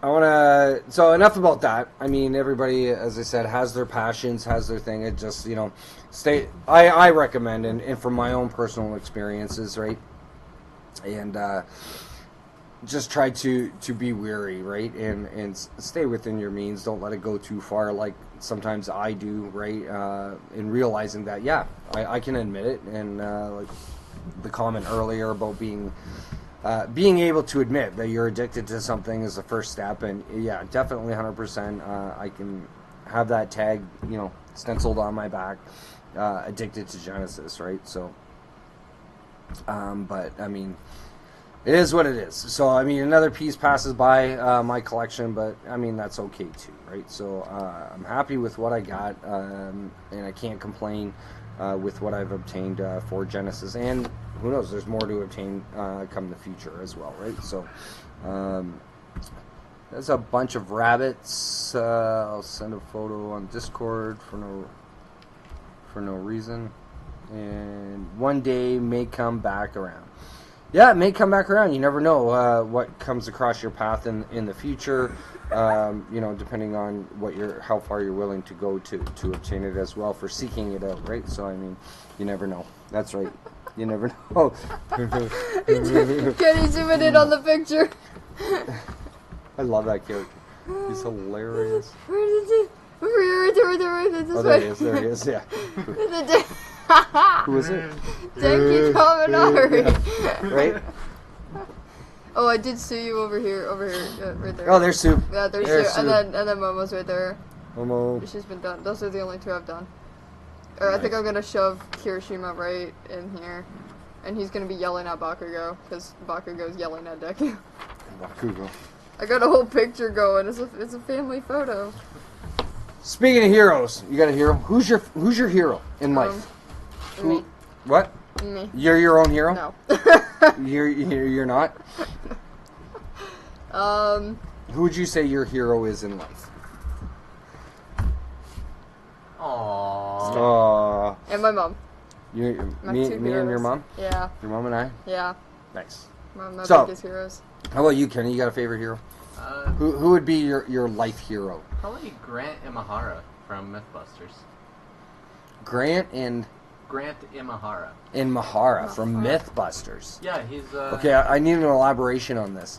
[SPEAKER 2] so enough about that. I mean, everybody, as I said, has their passions, has their thing. It just, you know, I recommend, and from my own personal experiences, right? And just try to be wary, right? And stay within your means. Don't let it go too far, like sometimes I do, right? In realizing that, yeah, I can admit it. And like the comment earlier about being able to admit that you're addicted to something is the first step. And yeah, definitely 100%. I can have that tag, you know, stenciled on my back, addicted to Genesis, right? So, but I mean, It is what it is. So, I mean, another piece passes by my collection, but, I mean, that's okay, too, right? So, I'm happy with what I got, and I can't complain with what I've obtained for Genesis. And who knows, there's more to obtain come the future as well, right? So, there's a bunch of rabbits. I'll send a photo on Discord for no reason. And one day may come back around. Yeah, it may come back around. You never know what comes across your path in the future. Depending on how far you're willing to go to obtain it as well for seeking it out, right? So I mean, you never know. That's right. You never know.
[SPEAKER 1] Can you zoom in on the picture?
[SPEAKER 2] I love that character. He's hilarious.
[SPEAKER 1] Where is it? Right there.
[SPEAKER 2] Oh, there he is. There he is. Yeah. Who is it?
[SPEAKER 1] Denki Kaminari.
[SPEAKER 2] Yeah. Right?
[SPEAKER 1] Oh, I did see you over here, right there.
[SPEAKER 2] Oh, there's Sue.
[SPEAKER 1] Yeah, there's Sue. And then Momo's right there.
[SPEAKER 2] Momo.
[SPEAKER 1] She's been done. Those are the only two I've done. Or nice. I think I'm gonna shove Kirishima right in here, and he's gonna be yelling at Bakugo because Bakugo's yelling at Deku.
[SPEAKER 2] Bakugo.
[SPEAKER 1] I got a whole picture going. It's a family photo.
[SPEAKER 2] Speaking of heroes, you got a hero. Who's your hero in life?
[SPEAKER 1] Me.
[SPEAKER 2] What?
[SPEAKER 1] Me.
[SPEAKER 2] You're your own hero?
[SPEAKER 1] No.
[SPEAKER 2] You're not? Who would you say your hero is in life?
[SPEAKER 3] Aww.
[SPEAKER 1] And my mom.
[SPEAKER 2] Me and your mom?
[SPEAKER 1] Yeah.
[SPEAKER 2] Your mom and I?
[SPEAKER 1] Yeah.
[SPEAKER 2] Nice.
[SPEAKER 1] My biggest heroes.
[SPEAKER 2] How about you, Kenny? You got a favorite hero? Who would be your life hero?
[SPEAKER 3] Probably Grant Imahara from Mythbusters.
[SPEAKER 2] Grant Imahara from Mythbusters.
[SPEAKER 3] Yeah, he's
[SPEAKER 2] Okay, I need an elaboration on this.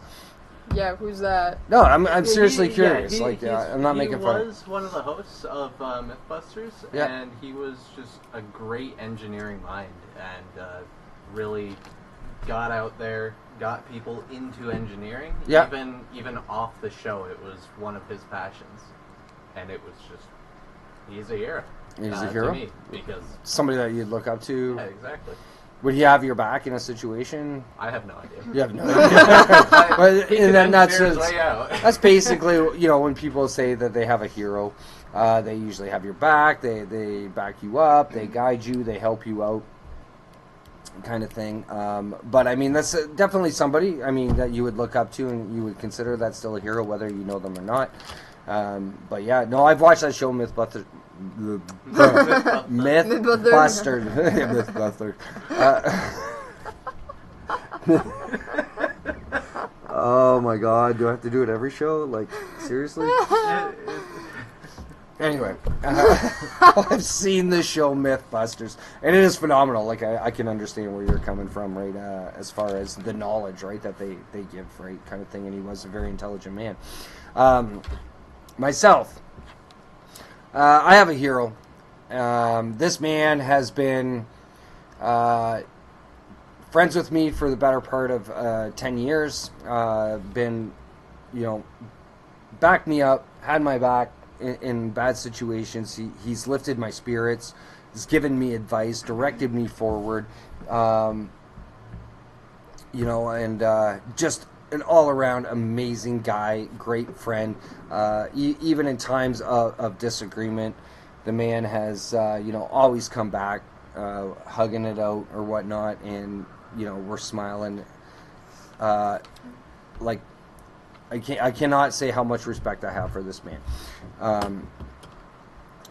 [SPEAKER 1] Yeah, who's that?
[SPEAKER 2] No, I'm seriously curious. I'm not making fun.
[SPEAKER 3] He was one of the hosts of Mythbusters, and he was just a great engineering mind, and really got out there, got people into engineering.
[SPEAKER 2] Yeah.
[SPEAKER 3] Even off the show, it was one of his passions, and it was just he's a hero.
[SPEAKER 2] He's a hero?
[SPEAKER 3] To me, because
[SPEAKER 2] somebody that you'd look up to.
[SPEAKER 3] Yeah, exactly.
[SPEAKER 2] Would he have your back in a situation?
[SPEAKER 3] I have no idea.
[SPEAKER 2] You have no idea. But, and then that's basically, when people say that they have a hero, they usually have your back, they back you up, they guide you, they help you out, kind of thing. But, I mean, that's definitely somebody, that you would look up to and you would consider that still a hero, whether you know them or not. But, yeah, no, I've watched that show, Mythbusters. Mythbusters. Mythbusters. Oh my god, do I have to do it every show? Like, seriously? Anyway, I've seen the show Mythbusters, and it is phenomenal. Like, I can understand where you're coming from, right, as far as the knowledge, right, that they give, right, kind of thing, and he was a very intelligent man. Myself, I have a hero. This man has been friends with me for the better part of 10 years. Been, backed me up, had my back in bad situations. He's lifted my spirits. He's given me advice, directed me forward. And just an all-around amazing guy, great friend. Even in times of disagreement, the man has, always come back, hugging it out or whatnot, and, we're smiling. I cannot say how much respect I have for this man.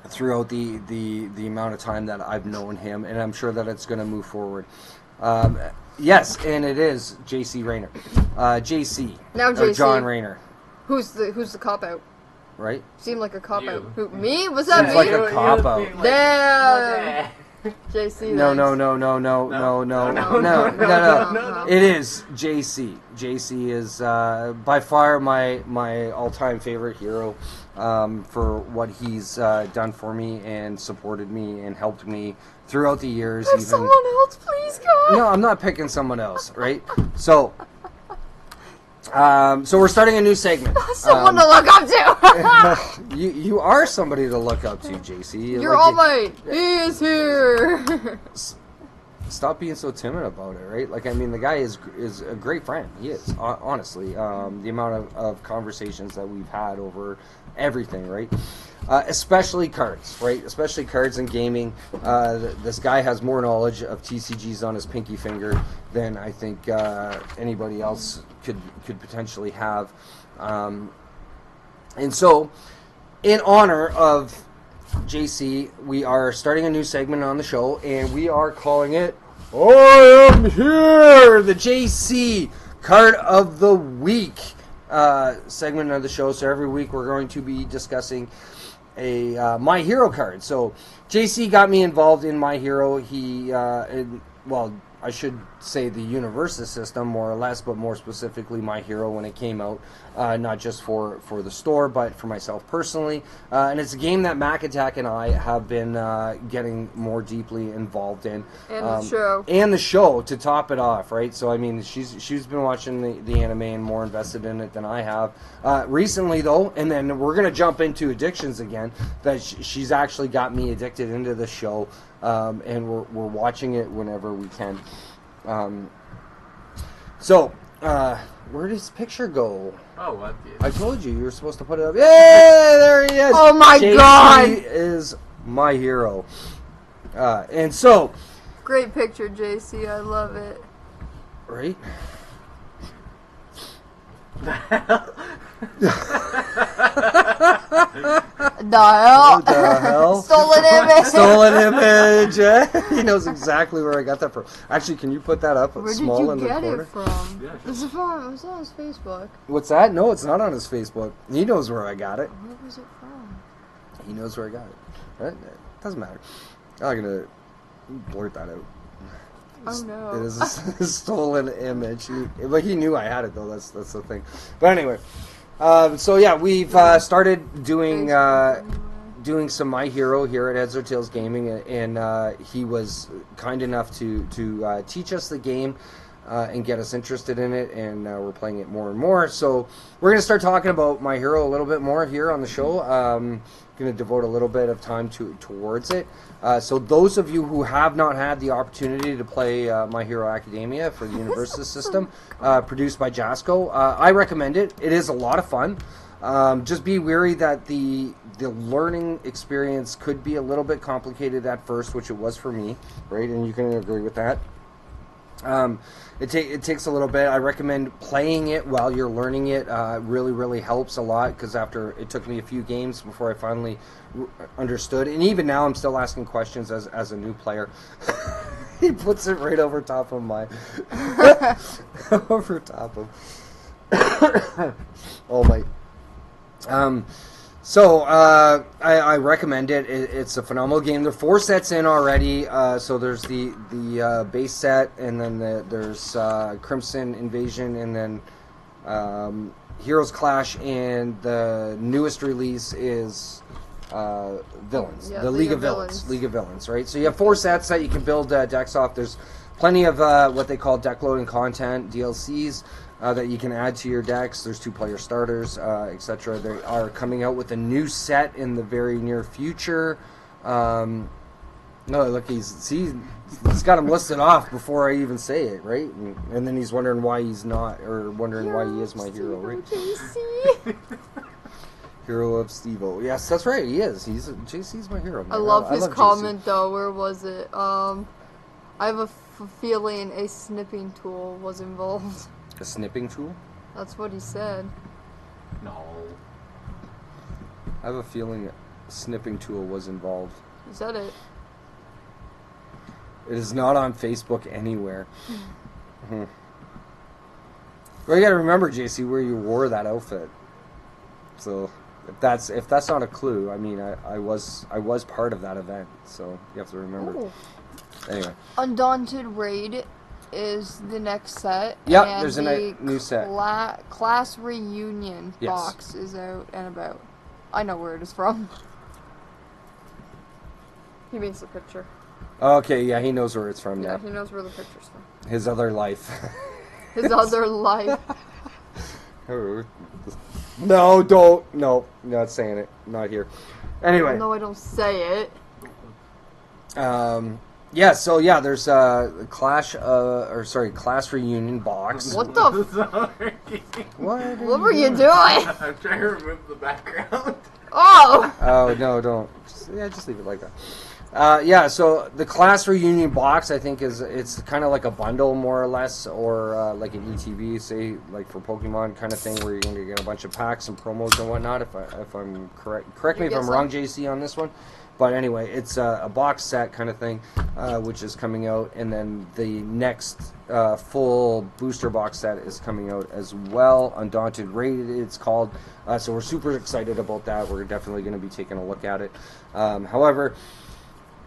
[SPEAKER 2] Throughout the amount of time that I've known him, and I'm sure that it's going to move forward. Yes, and it is J.C. Rayner. J.C.
[SPEAKER 1] Now J.C.
[SPEAKER 2] John Rayner.
[SPEAKER 1] Who's the cop-out?
[SPEAKER 2] Right?
[SPEAKER 1] Seemed like a cop-out. Who, me? Was that me?
[SPEAKER 2] Seems like a cop-out.
[SPEAKER 1] Damn! JC.
[SPEAKER 2] No. It is JC. JC is by far my all-time favorite hero for what he's done for me and supported me and helped me throughout the years.
[SPEAKER 1] Pick someone else, please, God.
[SPEAKER 2] No, I'm not picking someone else, right? So we're starting a new segment.
[SPEAKER 1] Someone to look up to.
[SPEAKER 2] you are somebody to look up to, JC.
[SPEAKER 1] You're All Might. He is here.
[SPEAKER 2] stop being so timid about it, right? Like, I mean, the guy is a great friend. He is, honestly. The amount of conversations that we've had over everything, right? Especially cards, right? Especially cards and gaming. This guy has more knowledge of TCGs on his pinky finger than I think anybody else could potentially have. And so, in honor of JC, we are starting a new segment on the show, and we are calling it I Am Here, the JC Card of the Week segment of the show. So every week we're going to be discussing a My Hero card. So JC got me involved in My Hero. Well, I should say the Universus system, more or less, but more specifically My Hero when it came out, not just for the store, but for myself personally. And it's a game that Mack-Attack and I have been getting more deeply involved in.
[SPEAKER 1] And the show.
[SPEAKER 2] And the show, to top it off, right? So, I mean, she's been watching the anime and more invested in it than I have. Recently, though, and then we're going to jump into addictions again, that she's actually got me addicted into the show. And we're watching it whenever we can. So, where did his picture go?
[SPEAKER 3] Oh, what?
[SPEAKER 2] I told you were supposed to put it up. Yeah, there he is.
[SPEAKER 1] Oh my God!
[SPEAKER 2] JC is My Hero. And so,
[SPEAKER 1] Great picture, JC. I love it.
[SPEAKER 2] right?
[SPEAKER 1] What
[SPEAKER 2] the hell?
[SPEAKER 1] Stolen image.
[SPEAKER 2] Stolen image. He knows exactly where I got that from. Actually, can you put that up
[SPEAKER 1] Where
[SPEAKER 2] small
[SPEAKER 1] did you
[SPEAKER 2] in the
[SPEAKER 1] get
[SPEAKER 2] corner?
[SPEAKER 1] it from?
[SPEAKER 3] Yeah,
[SPEAKER 1] It was on his Facebook.
[SPEAKER 2] What's that? No, it's not on his Facebook. He knows where I got it.
[SPEAKER 1] Where was it from?
[SPEAKER 2] He knows where I got it. It doesn't matter. I'm not gonna blurt that out.
[SPEAKER 1] Oh no.
[SPEAKER 2] It is a stolen image. But he knew I had it though. That's the thing. But anyway, so yeah, we've started doing some My Hero here at Heads or Tails Gaming, and he was kind enough to teach us the game and get us interested in it, and we're playing it more and more. So we're gonna start talking about My Hero a little bit more here on the show. Going to devote a little bit of time towards it. So those of you who have not had the opportunity to play My Hero Academia for the Universus system, produced by Jasco, I recommend it. It is a lot of fun. Just be wary that the learning experience could be a little bit complicated at first, which it was for me, right? And you can agree with that. It takes a little bit. I recommend playing it while you're learning it. Really helps a lot, because after it took me a few games before I finally understood, and even now I'm still asking questions as a new player. He puts it right over top of my over top of oh my. So I recommend it. It's a phenomenal game. There are 4 sets in already. So there's the base set, and then there's Crimson Invasion, and then Heroes Clash, and the newest release is Villains.
[SPEAKER 1] Yeah,
[SPEAKER 2] the League of Villains. League of Villains, right? So you have 4 sets that you can build decks off. There's plenty of what they call deck loading content, DLCs. That you can add to your decks. There's 2-player starters, etc. They are coming out with a new set in the very near future. No, look, he's got them listed off before I even say it, right? And then he's wondering why he's not, or wondering why he is my hero, right?
[SPEAKER 1] JC.
[SPEAKER 2] Hero of Steveo. Yes, that's right. He is. JC's my hero. Man.
[SPEAKER 1] I love his comment
[SPEAKER 2] JC.
[SPEAKER 1] though. Where was it? I have a feeling a snipping tool was involved.
[SPEAKER 2] A snipping tool?
[SPEAKER 1] That's what he said.
[SPEAKER 3] No.
[SPEAKER 2] I have a feeling a snipping tool was involved.
[SPEAKER 1] He said it.
[SPEAKER 2] It is not on Facebook anywhere. Well, you gotta remember, JC, where you wore that outfit. So if that's not a clue, I mean, I was part of that event, so you have to remember.
[SPEAKER 1] Ooh.
[SPEAKER 2] Anyway.
[SPEAKER 1] Undaunted Raid is the next set.
[SPEAKER 2] Yep,
[SPEAKER 1] and
[SPEAKER 2] there's a new set.
[SPEAKER 1] Class Reunion
[SPEAKER 2] Yes.
[SPEAKER 1] box is out and about. I know where it is from. He means the picture.
[SPEAKER 2] Okay, yeah, he knows where it's from
[SPEAKER 1] Yeah,
[SPEAKER 2] now.
[SPEAKER 1] he knows where the picture's from.
[SPEAKER 2] His other life.
[SPEAKER 1] His other life.
[SPEAKER 2] No, don't. No, not saying it. Not here. Anyway.
[SPEAKER 1] No, I don't say it.
[SPEAKER 2] Yeah, so yeah, there's Class Reunion box.
[SPEAKER 1] What the?
[SPEAKER 3] Sorry.
[SPEAKER 1] What were you doing?
[SPEAKER 3] I'm trying to remove the background.
[SPEAKER 1] Oh!
[SPEAKER 2] Oh no, don't. Just leave it like that. Yeah, so the Class Reunion box, I think, it's kind of like a bundle, more or less, or like an ETV, say, like for Pokemon kind of thing, where you're going to get a bunch of packs and promos and whatnot. If I'm correct, correct me if I'm wrong, JC, on this one. But anyway, it's a box set kind of thing, which is coming out, and then the next full booster box set is coming out as well. Undaunted Rated, it's called. So we're super excited about that. We're definitely going to be taking a look at it. However,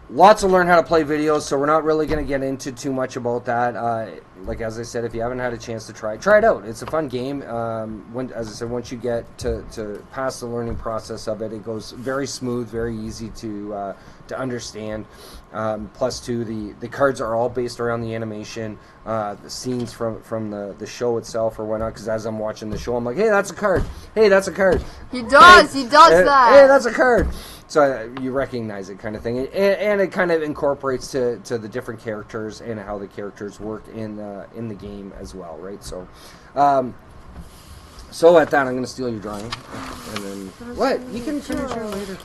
[SPEAKER 2] lots to learn how to play videos, so we're not really going to get into too much about that. Like as I said, if you haven't had a chance to try it out. It's a fun game. As I said, once you get to pass the learning process of it, it goes very smooth, very easy to understand. Plus, too, the cards are all based around the animation, the scenes from the show itself or whatnot. Because as I'm watching the show, I'm like, hey, that's a card. Hey, that's a card.
[SPEAKER 1] He does that.
[SPEAKER 2] Hey, that's a card. So you recognize it, kind of thing, and it kind of incorporates to the different characters and how the characters work in the game as well, right? So, so at that, I'm going to steal your drawing, and then what? You can finish it later.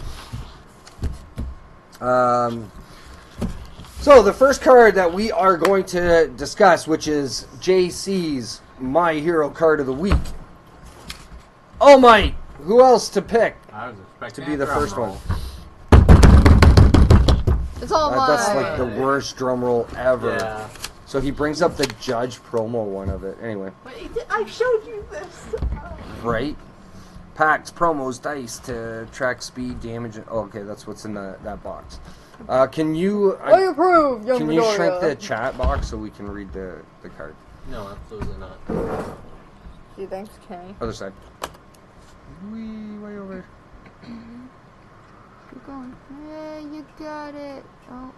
[SPEAKER 2] So the first card that we are going to discuss, which is JC's My Hero card of the week. Oh my! Who else to pick?
[SPEAKER 3] I was expecting
[SPEAKER 2] To be the first one.
[SPEAKER 1] It's all mine.
[SPEAKER 2] That's like the worst drum roll ever.
[SPEAKER 3] Yeah.
[SPEAKER 2] So he brings up the Judge promo one of it. Anyway.
[SPEAKER 3] I showed you this.
[SPEAKER 2] Right? Packs, promos, dice to track speed, damage. Oh, okay, that's what's in that box. Can you...
[SPEAKER 1] I approve, young
[SPEAKER 2] Can you
[SPEAKER 1] Midoriya.
[SPEAKER 2] shrink the chat box so we can read the card?
[SPEAKER 3] No, absolutely not.
[SPEAKER 1] Gee, thanks, Kenny.
[SPEAKER 2] Other side. Way over.
[SPEAKER 1] Keep going. Yeah, you got it.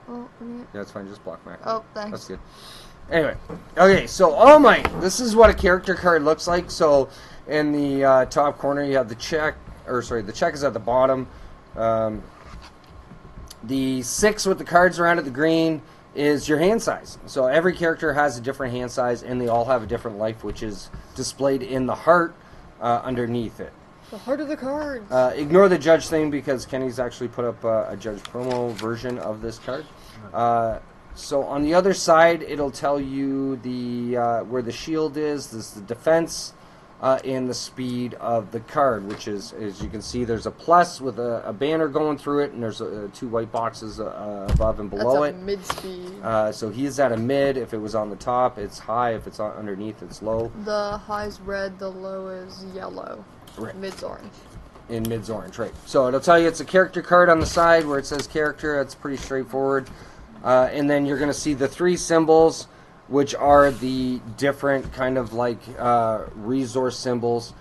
[SPEAKER 1] Oh,
[SPEAKER 2] Yeah, it's fine. Just block Mac.
[SPEAKER 1] Oh, thanks.
[SPEAKER 2] That's good. Anyway. Okay, so, oh my. This is what a character card looks like. So, in the top corner, you have the check. The check is at the bottom. The 6 with the cards around it, the green, is your hand size. So, every character has a different hand size, and they all have a different life, which is displayed in the heart underneath it.
[SPEAKER 1] The heart of the cards.
[SPEAKER 2] Ignore the Judge thing because Kenny's actually put up a Judge promo version of this card. So on the other side, it'll tell you the where the shield is. This is the defense and the speed of the card, which is, as you can see, there's a plus with a banner going through it, and there's 2 white boxes above and below it.
[SPEAKER 1] That's a mid-speed.
[SPEAKER 2] So he's at a mid. If it was on the top, it's high. If it's underneath, it's low.
[SPEAKER 1] The high's red, the low is yellow.
[SPEAKER 2] Right.
[SPEAKER 1] Mid's orange.
[SPEAKER 2] In mid's orange, right. So it'll tell you it's a character card on the side where it says character. That's pretty straightforward. And then you're going to see the 3 symbols, which are the different kind of like resource symbols,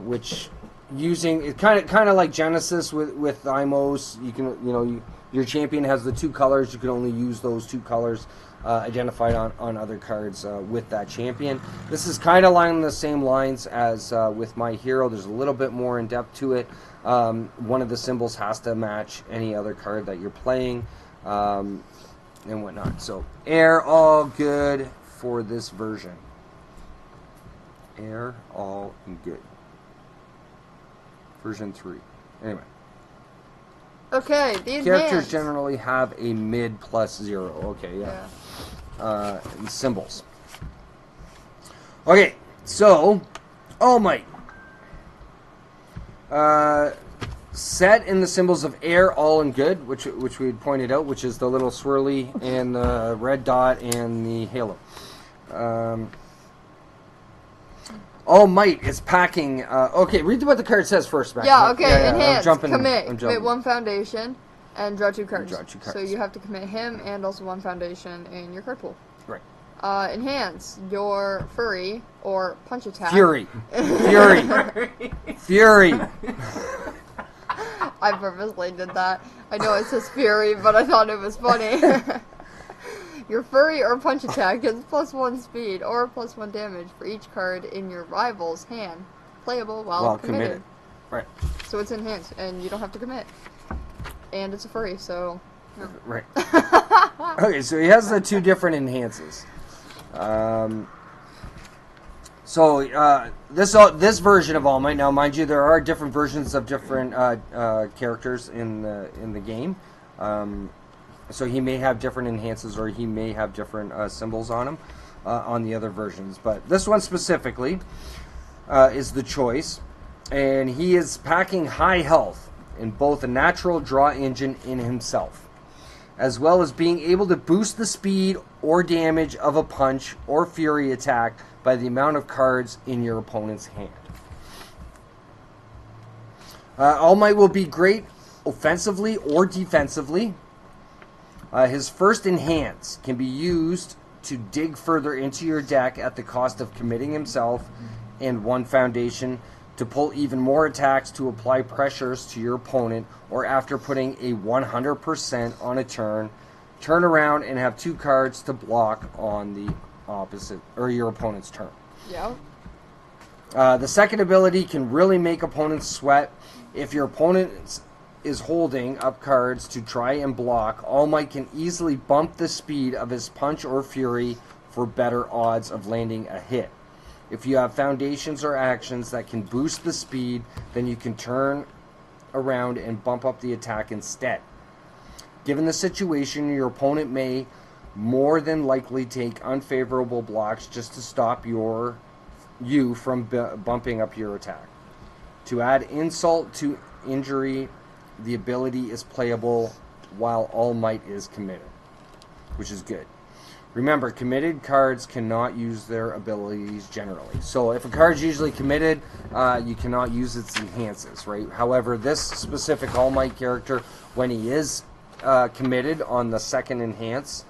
[SPEAKER 2] which using it kind of like Genesis with Imos. You can your champion has the 2 colors. You can only use those 2 colors identified on other cards with that champion. This is kind of along the same lines as with My Hero. There's a little bit more in depth to it. One of the symbols has to match any other card that you're playing and whatnot. So air all good for this version. Air all good. Version 3. Anyway.
[SPEAKER 1] Okay, the
[SPEAKER 2] Characters
[SPEAKER 1] advanced.
[SPEAKER 2] generally have a mid plus 0. Okay, yeah. And symbols. Okay, so, oh my. Set in the symbols of air, all, and good, which we had pointed out, which is the little swirly and the red dot and the halo. All Might is packing. Okay, read what the card says first, Mac.
[SPEAKER 1] Yeah, okay, enhance.
[SPEAKER 2] I'm
[SPEAKER 1] Commit 1 foundation and draw 2 cards.
[SPEAKER 2] Draw 2 cards.
[SPEAKER 1] So you have to commit him and also 1 foundation in your card pool.
[SPEAKER 2] Right.
[SPEAKER 1] Enhance your Furry or Punch Attack.
[SPEAKER 2] Fury. Fury. Fury.
[SPEAKER 1] I purposely did that. I know it says Fury, but I thought it was funny. Your Furry or Punch Attack gets +1 speed or +1 damage for each card in your rival's hand. Playable while committed.
[SPEAKER 2] Right.
[SPEAKER 1] So it's enhanced, and you don't have to commit. And it's a Furry, so... No.
[SPEAKER 2] Right. Okay, so he has the 2 different enhances. This version of All Might, now mind you, there are different versions of different characters in the game. So he may have different enhances, or he may have different symbols on him on the other versions. But this one specifically is the choice, and he is packing high health in both a natural draw engine in himself, as well as being able to boost the speed or damage of a punch or fury attack by the amount of cards in your opponent's hand. All Might will be great offensively or defensively. His first enhance can be used to dig further into your deck at the cost of committing himself and 1 foundation to pull even more attacks to apply pressures to your opponent, or after putting a 100% on a turn around and have 2 cards to block on the opposite or your opponent's turn.
[SPEAKER 1] Yeah.
[SPEAKER 2] The second ability can really make opponents sweat. If your opponent is holding up cards to try and block, All Might can easily bump the speed of his punch or fury for better odds of landing a hit. If you have foundations or actions that can boost the speed, then you can turn around and bump up the attack instead. Given the situation, your opponent may more than likely take unfavorable blocks just to stop you from bumping up your attack. To add insult to injury, the ability is playable while All Might is committed, which is good. Remember, committed cards cannot use their abilities generally. So if a card's usually committed, you cannot use its enhances, right? However, this specific All Might character, when he is committed on the second enhance,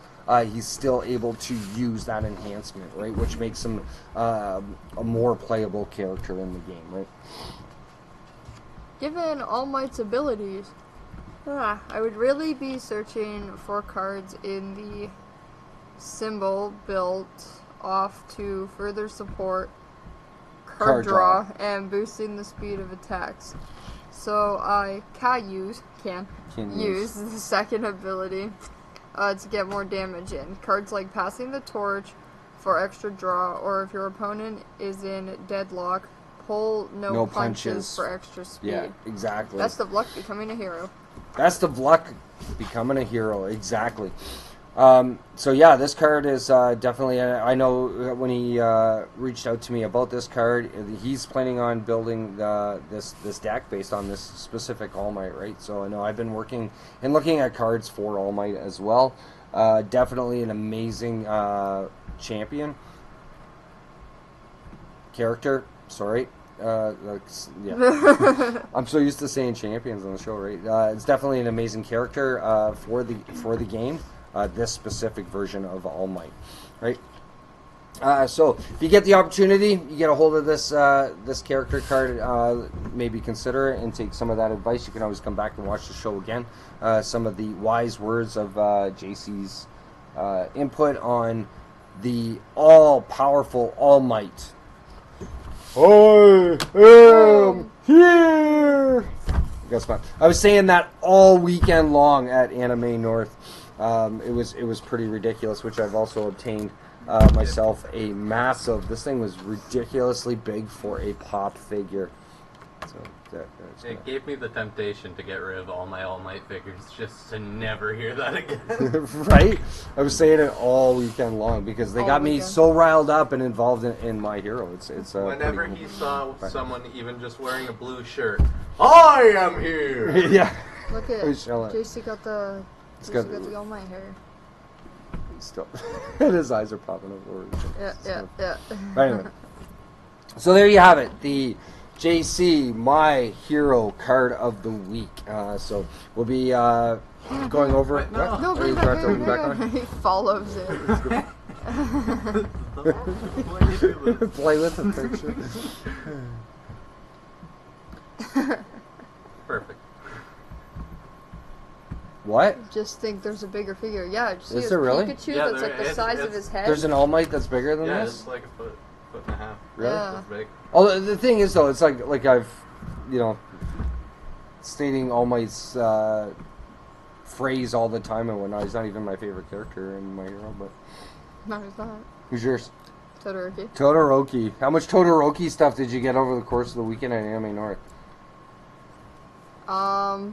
[SPEAKER 2] he's still able to use that enhancement, right? Which makes him a more playable character in the game, right?
[SPEAKER 1] Given All Might's abilities, I would really be searching for cards in the symbol built off to further support card draw and boosting the speed of attacks. So I can use the second ability to get more damage in. Cards like Passing the Torch for extra draw, or if your opponent is in deadlock, pull no punches for extra speed.
[SPEAKER 2] Yeah, exactly.
[SPEAKER 1] Best of luck becoming a hero.
[SPEAKER 2] Best of luck becoming a hero, exactly. So yeah, this card is definitely, I know when he reached out to me about this card, he's planning on building this deck based on this specific All Might, right? So I know I've been working and looking at cards for All Might as well. Definitely an amazing champion character. Sorry. Yeah. I'm so used to saying champions on the show, right? It's definitely an amazing character for the game. This specific version of All Might, right? So if you get the opportunity, you get a hold of this this character card, maybe consider it and take some of that advice. You can always come back and watch the show again. Some of the wise words of JC's input on the all-powerful All Might. I am here! That's fun. I was saying that all weekend long at Anime North. It was pretty ridiculous, which I've also obtained myself a massive. This thing was ridiculously big for a pop figure. So
[SPEAKER 3] it gave me the temptation to get rid of all my All Might figures just to never hear that again.
[SPEAKER 2] Right? I was saying it all weekend long because they got me so riled up and involved in my hero. It's
[SPEAKER 3] whenever he saw someone even just wearing a blue shirt, I am here.
[SPEAKER 2] Yeah.
[SPEAKER 1] Look at JC got the. He's got the All Might hair.
[SPEAKER 2] Still, and his eyes are popping up forward.
[SPEAKER 1] Yeah.
[SPEAKER 2] But anyway, so there you have it. The JC My Hero card of the week. So we'll be going over it.
[SPEAKER 1] No,
[SPEAKER 2] Are you back on?
[SPEAKER 1] He follows it.
[SPEAKER 2] Play with the picture.
[SPEAKER 3] Perfect.
[SPEAKER 2] What?
[SPEAKER 1] Just think there's a bigger figure. Yeah, see
[SPEAKER 2] Is there really?
[SPEAKER 1] Pikachu that's like the size of his head.
[SPEAKER 2] There's an All Might that's bigger than this?
[SPEAKER 3] Yeah, it's like a foot and a half.
[SPEAKER 2] Really?
[SPEAKER 1] Yeah.
[SPEAKER 3] It's big.
[SPEAKER 2] Oh, the thing is though, it's like I've, stating All Might's phrase all the time and whatnot. He's not even my favorite character in My Hero, but...
[SPEAKER 1] No, he's not.
[SPEAKER 2] Who's yours?
[SPEAKER 1] Todoroki.
[SPEAKER 2] Todoroki. How much Todoroki stuff did you get over the course of the weekend at Anime North?
[SPEAKER 1] A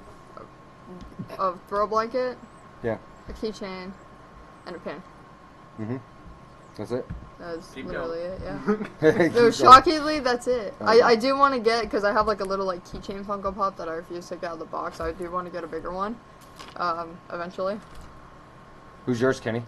[SPEAKER 1] throw blanket.
[SPEAKER 2] Yeah.
[SPEAKER 1] A keychain. And a pin.
[SPEAKER 2] Mm-hmm. That's it?
[SPEAKER 1] That's
[SPEAKER 3] Keep
[SPEAKER 1] literally
[SPEAKER 3] going.
[SPEAKER 1] it, yeah.
[SPEAKER 2] Keep
[SPEAKER 1] No,
[SPEAKER 2] going.
[SPEAKER 1] shockingly, that's it.
[SPEAKER 2] Okay.
[SPEAKER 1] I do want to get, because I have like a little like keychain Funko Pop that I refuse to take out of the box. I do want to get a bigger one, eventually.
[SPEAKER 2] Who's yours, Kenny?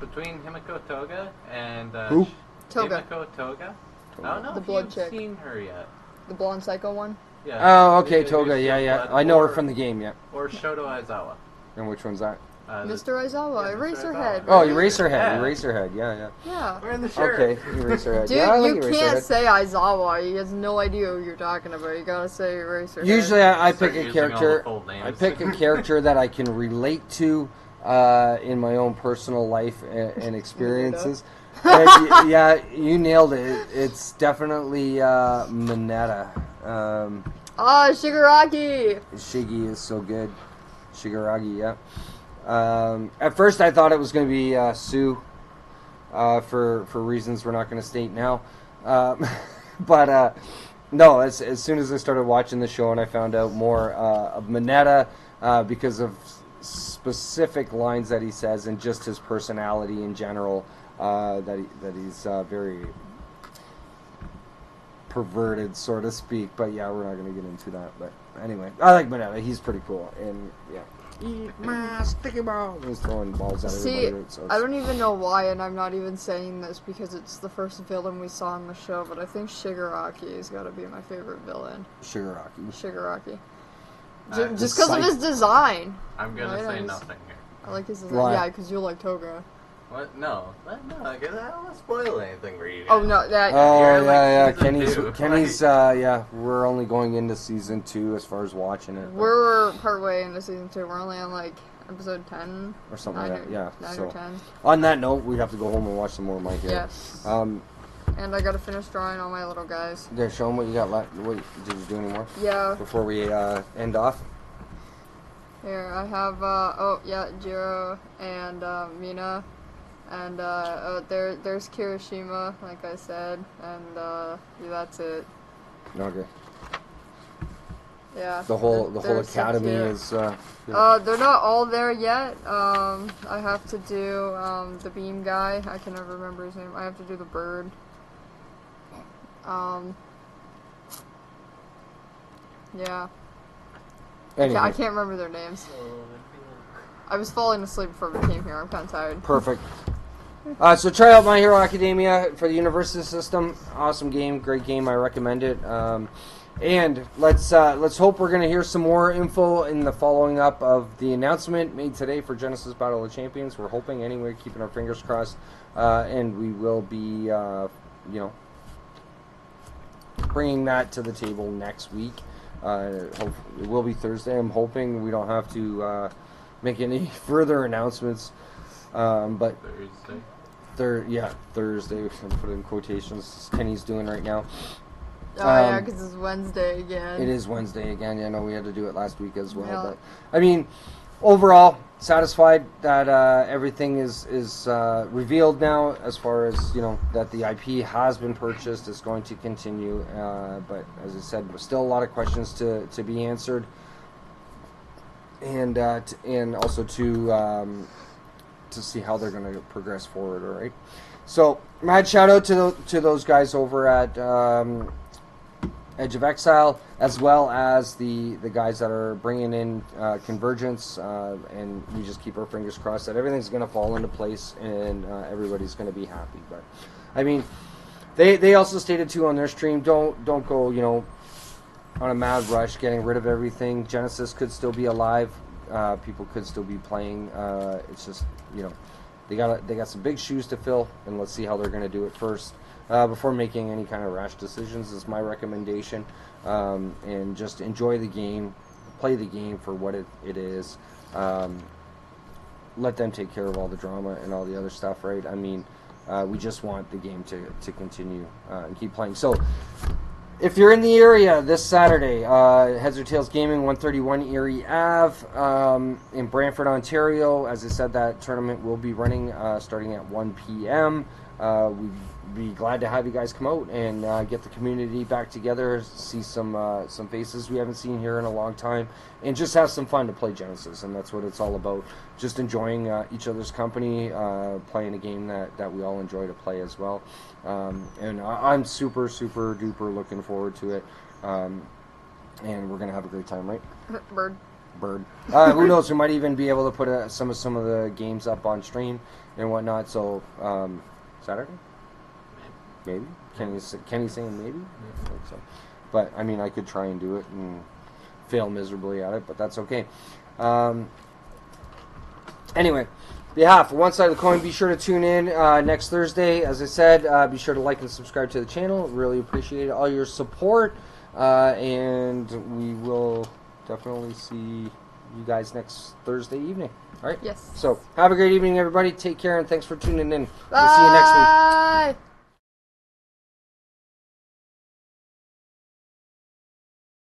[SPEAKER 3] Between Himiko Toga and
[SPEAKER 2] Who?
[SPEAKER 1] Toga.
[SPEAKER 3] Himiko Toga. I don't know
[SPEAKER 1] The
[SPEAKER 3] if
[SPEAKER 1] blood
[SPEAKER 3] you've
[SPEAKER 1] chick.
[SPEAKER 3] seen her yet.
[SPEAKER 1] The blonde psycho one.
[SPEAKER 3] Yeah.
[SPEAKER 2] Oh, okay,
[SPEAKER 3] Maybe
[SPEAKER 2] Toga.
[SPEAKER 3] she's
[SPEAKER 2] Yeah, yeah.
[SPEAKER 3] blood,
[SPEAKER 2] I know her
[SPEAKER 3] or-
[SPEAKER 2] from the game, yeah.
[SPEAKER 3] Or Shoto Aizawa.
[SPEAKER 2] And which one's that?
[SPEAKER 1] Mr. Aizawa,
[SPEAKER 3] yeah, Mr.
[SPEAKER 1] Eraserhead.
[SPEAKER 3] Aizawa.
[SPEAKER 2] Oh,
[SPEAKER 1] right?
[SPEAKER 2] Eraserhead.
[SPEAKER 3] Yeah.
[SPEAKER 2] Eraserhead. Yeah, yeah.
[SPEAKER 1] Yeah.
[SPEAKER 3] We're in the shirt.
[SPEAKER 2] Okay, Eraserhead.
[SPEAKER 1] Dude,
[SPEAKER 2] yeah, I like
[SPEAKER 1] you
[SPEAKER 2] Eraserhead.
[SPEAKER 1] can't say Aizawa. He has no idea who you're talking about. You gotta say Eraserhead.
[SPEAKER 2] Usually, I
[SPEAKER 3] Start
[SPEAKER 2] pick a
[SPEAKER 3] using all the
[SPEAKER 2] character.
[SPEAKER 3] full names.
[SPEAKER 2] I pick a character that I can relate to in my own personal life and experiences. And yeah, you nailed it. It's definitely Mineta.
[SPEAKER 1] Shigaraki!
[SPEAKER 2] Shiggy is so good. Shigaragi, yeah. At first, I thought it was going to be Sue for reasons we're not going to state now. But no, as soon as I started watching the show and I found out more of Mineta because of specific lines that he says and just his personality in general, that he's very perverted, so to speak. But yeah, we're not going to get into that. But anyway, I like Mineta. He's pretty cool. And yeah. Eat my sticky ball. He's throwing balls at
[SPEAKER 1] See,
[SPEAKER 2] everybody. So
[SPEAKER 1] I don't even know why, and I'm not even saying this because it's the first villain we saw in the show, but I think Shigaraki has got to be my favorite villain. Shigaraki. Just because of his design.
[SPEAKER 3] I'm gonna
[SPEAKER 1] Right,
[SPEAKER 3] say
[SPEAKER 1] I just-
[SPEAKER 3] nothing here.
[SPEAKER 1] I like his design.
[SPEAKER 2] Why?
[SPEAKER 1] Yeah, because you like Toga.
[SPEAKER 3] What? No, because I don't want to spoil anything for you.
[SPEAKER 1] Oh,
[SPEAKER 3] guys.
[SPEAKER 1] no, that...
[SPEAKER 2] Oh
[SPEAKER 3] You're in, like,
[SPEAKER 2] yeah,
[SPEAKER 3] season
[SPEAKER 2] Kenny's.
[SPEAKER 3] two.
[SPEAKER 2] Yeah, we're only going into season 2 as far as watching it. but-
[SPEAKER 1] We're partway into season 2. We're only on, like, episode 10.
[SPEAKER 2] or something like that. Yeah.
[SPEAKER 1] 9
[SPEAKER 2] So
[SPEAKER 1] or 10.
[SPEAKER 2] on that note, we have to go home and watch some more of My Hero.
[SPEAKER 1] Yes. And I gotta finish drawing all my little guys.
[SPEAKER 2] Yeah, show them what you got left. Wait, did you do any more
[SPEAKER 1] Yeah.
[SPEAKER 2] before we end off?
[SPEAKER 1] Here, I have, Jiro and, Mina. And, there's Kirishima, like I said. And, that's it.
[SPEAKER 2] Okay.
[SPEAKER 1] Yeah.
[SPEAKER 2] The whole
[SPEAKER 1] they're so
[SPEAKER 2] academy
[SPEAKER 1] cute.
[SPEAKER 2] is.
[SPEAKER 1] They're not all there yet. I have to do, the beam guy. I can never remember his name. I have to do the bird. Yeah.
[SPEAKER 2] Anyway,
[SPEAKER 1] I can't remember their names. I was falling asleep before we came here. I'm kind of tired.
[SPEAKER 2] perfect. So try out My Hero Academia for the University System. Awesome game, great game. I recommend it. And let's hope we're going to hear some more info in the following up of the announcement made today for Genesis Battle of Champions. We're hoping anyway, keeping our fingers crossed, and we will be, bringing that to the table next week. It will be Thursday. I'm hoping we don't have to make any further announcements. But Thursday. I'm putting in quotations. Kenny's doing right now.
[SPEAKER 1] Oh, yeah, because it's Wednesday again.
[SPEAKER 2] It is Wednesday again. Yeah, no, we had to do it last week as well.
[SPEAKER 1] Yeah.
[SPEAKER 2] But I mean, overall, satisfied that everything is revealed now. As far as that the IP has been purchased, it's going to continue. But as I said, there's still a lot of questions to be answered, and also to see how they're going to progress forward. All right. So, mad shout out to those guys over at Edge of Exile, as well as the guys that are bringing in Convergence, and we just keep our fingers crossed that everything's going to fall into place and everybody's going to be happy. But I mean, they also stated too on their stream, don't go on a mad rush getting rid of everything. Genesis could still be alive, people could still be playing. It's just they got some big shoes to fill, and let's see how they're going to do it first. Before making any kind of rash decisions is my recommendation, and just enjoy the game, play the game for what it is. Let them take care of all the drama and all the other stuff, right? I mean, we just want the game to continue and keep playing. So If you're in the area this Saturday, Heads or Tails Gaming, 131 Erie Ave in Brantford, Ontario. As I said, that tournament will be running starting at 1 p.m. We'd be glad to have you guys come out and get the community back together, see some faces we haven't seen here in a long time, and just have some fun to play Genesis. And that's what it's all about, just enjoying each other's company, playing a game that we all enjoy to play as well. And I'm super duper looking forward to it, and we're gonna have a great time, right?
[SPEAKER 1] Bird.
[SPEAKER 2] Who knows? We might even be able to put some of the games up on stream and whatnot. So Saturday, maybe. Kenny's saying maybe. I think so. But I mean, I could try and do it and fail miserably at it, but that's okay. Anyway. Behalf of One Side of the Coin, be sure to tune in next Thursday. As I said, be sure to like and subscribe to the channel. Really appreciate all your support, and we will definitely see you guys next Thursday evening. All right?
[SPEAKER 1] Yes.
[SPEAKER 2] So have a great evening, everybody. Take care, and thanks for tuning in.
[SPEAKER 1] Bye.
[SPEAKER 2] We'll see you next week.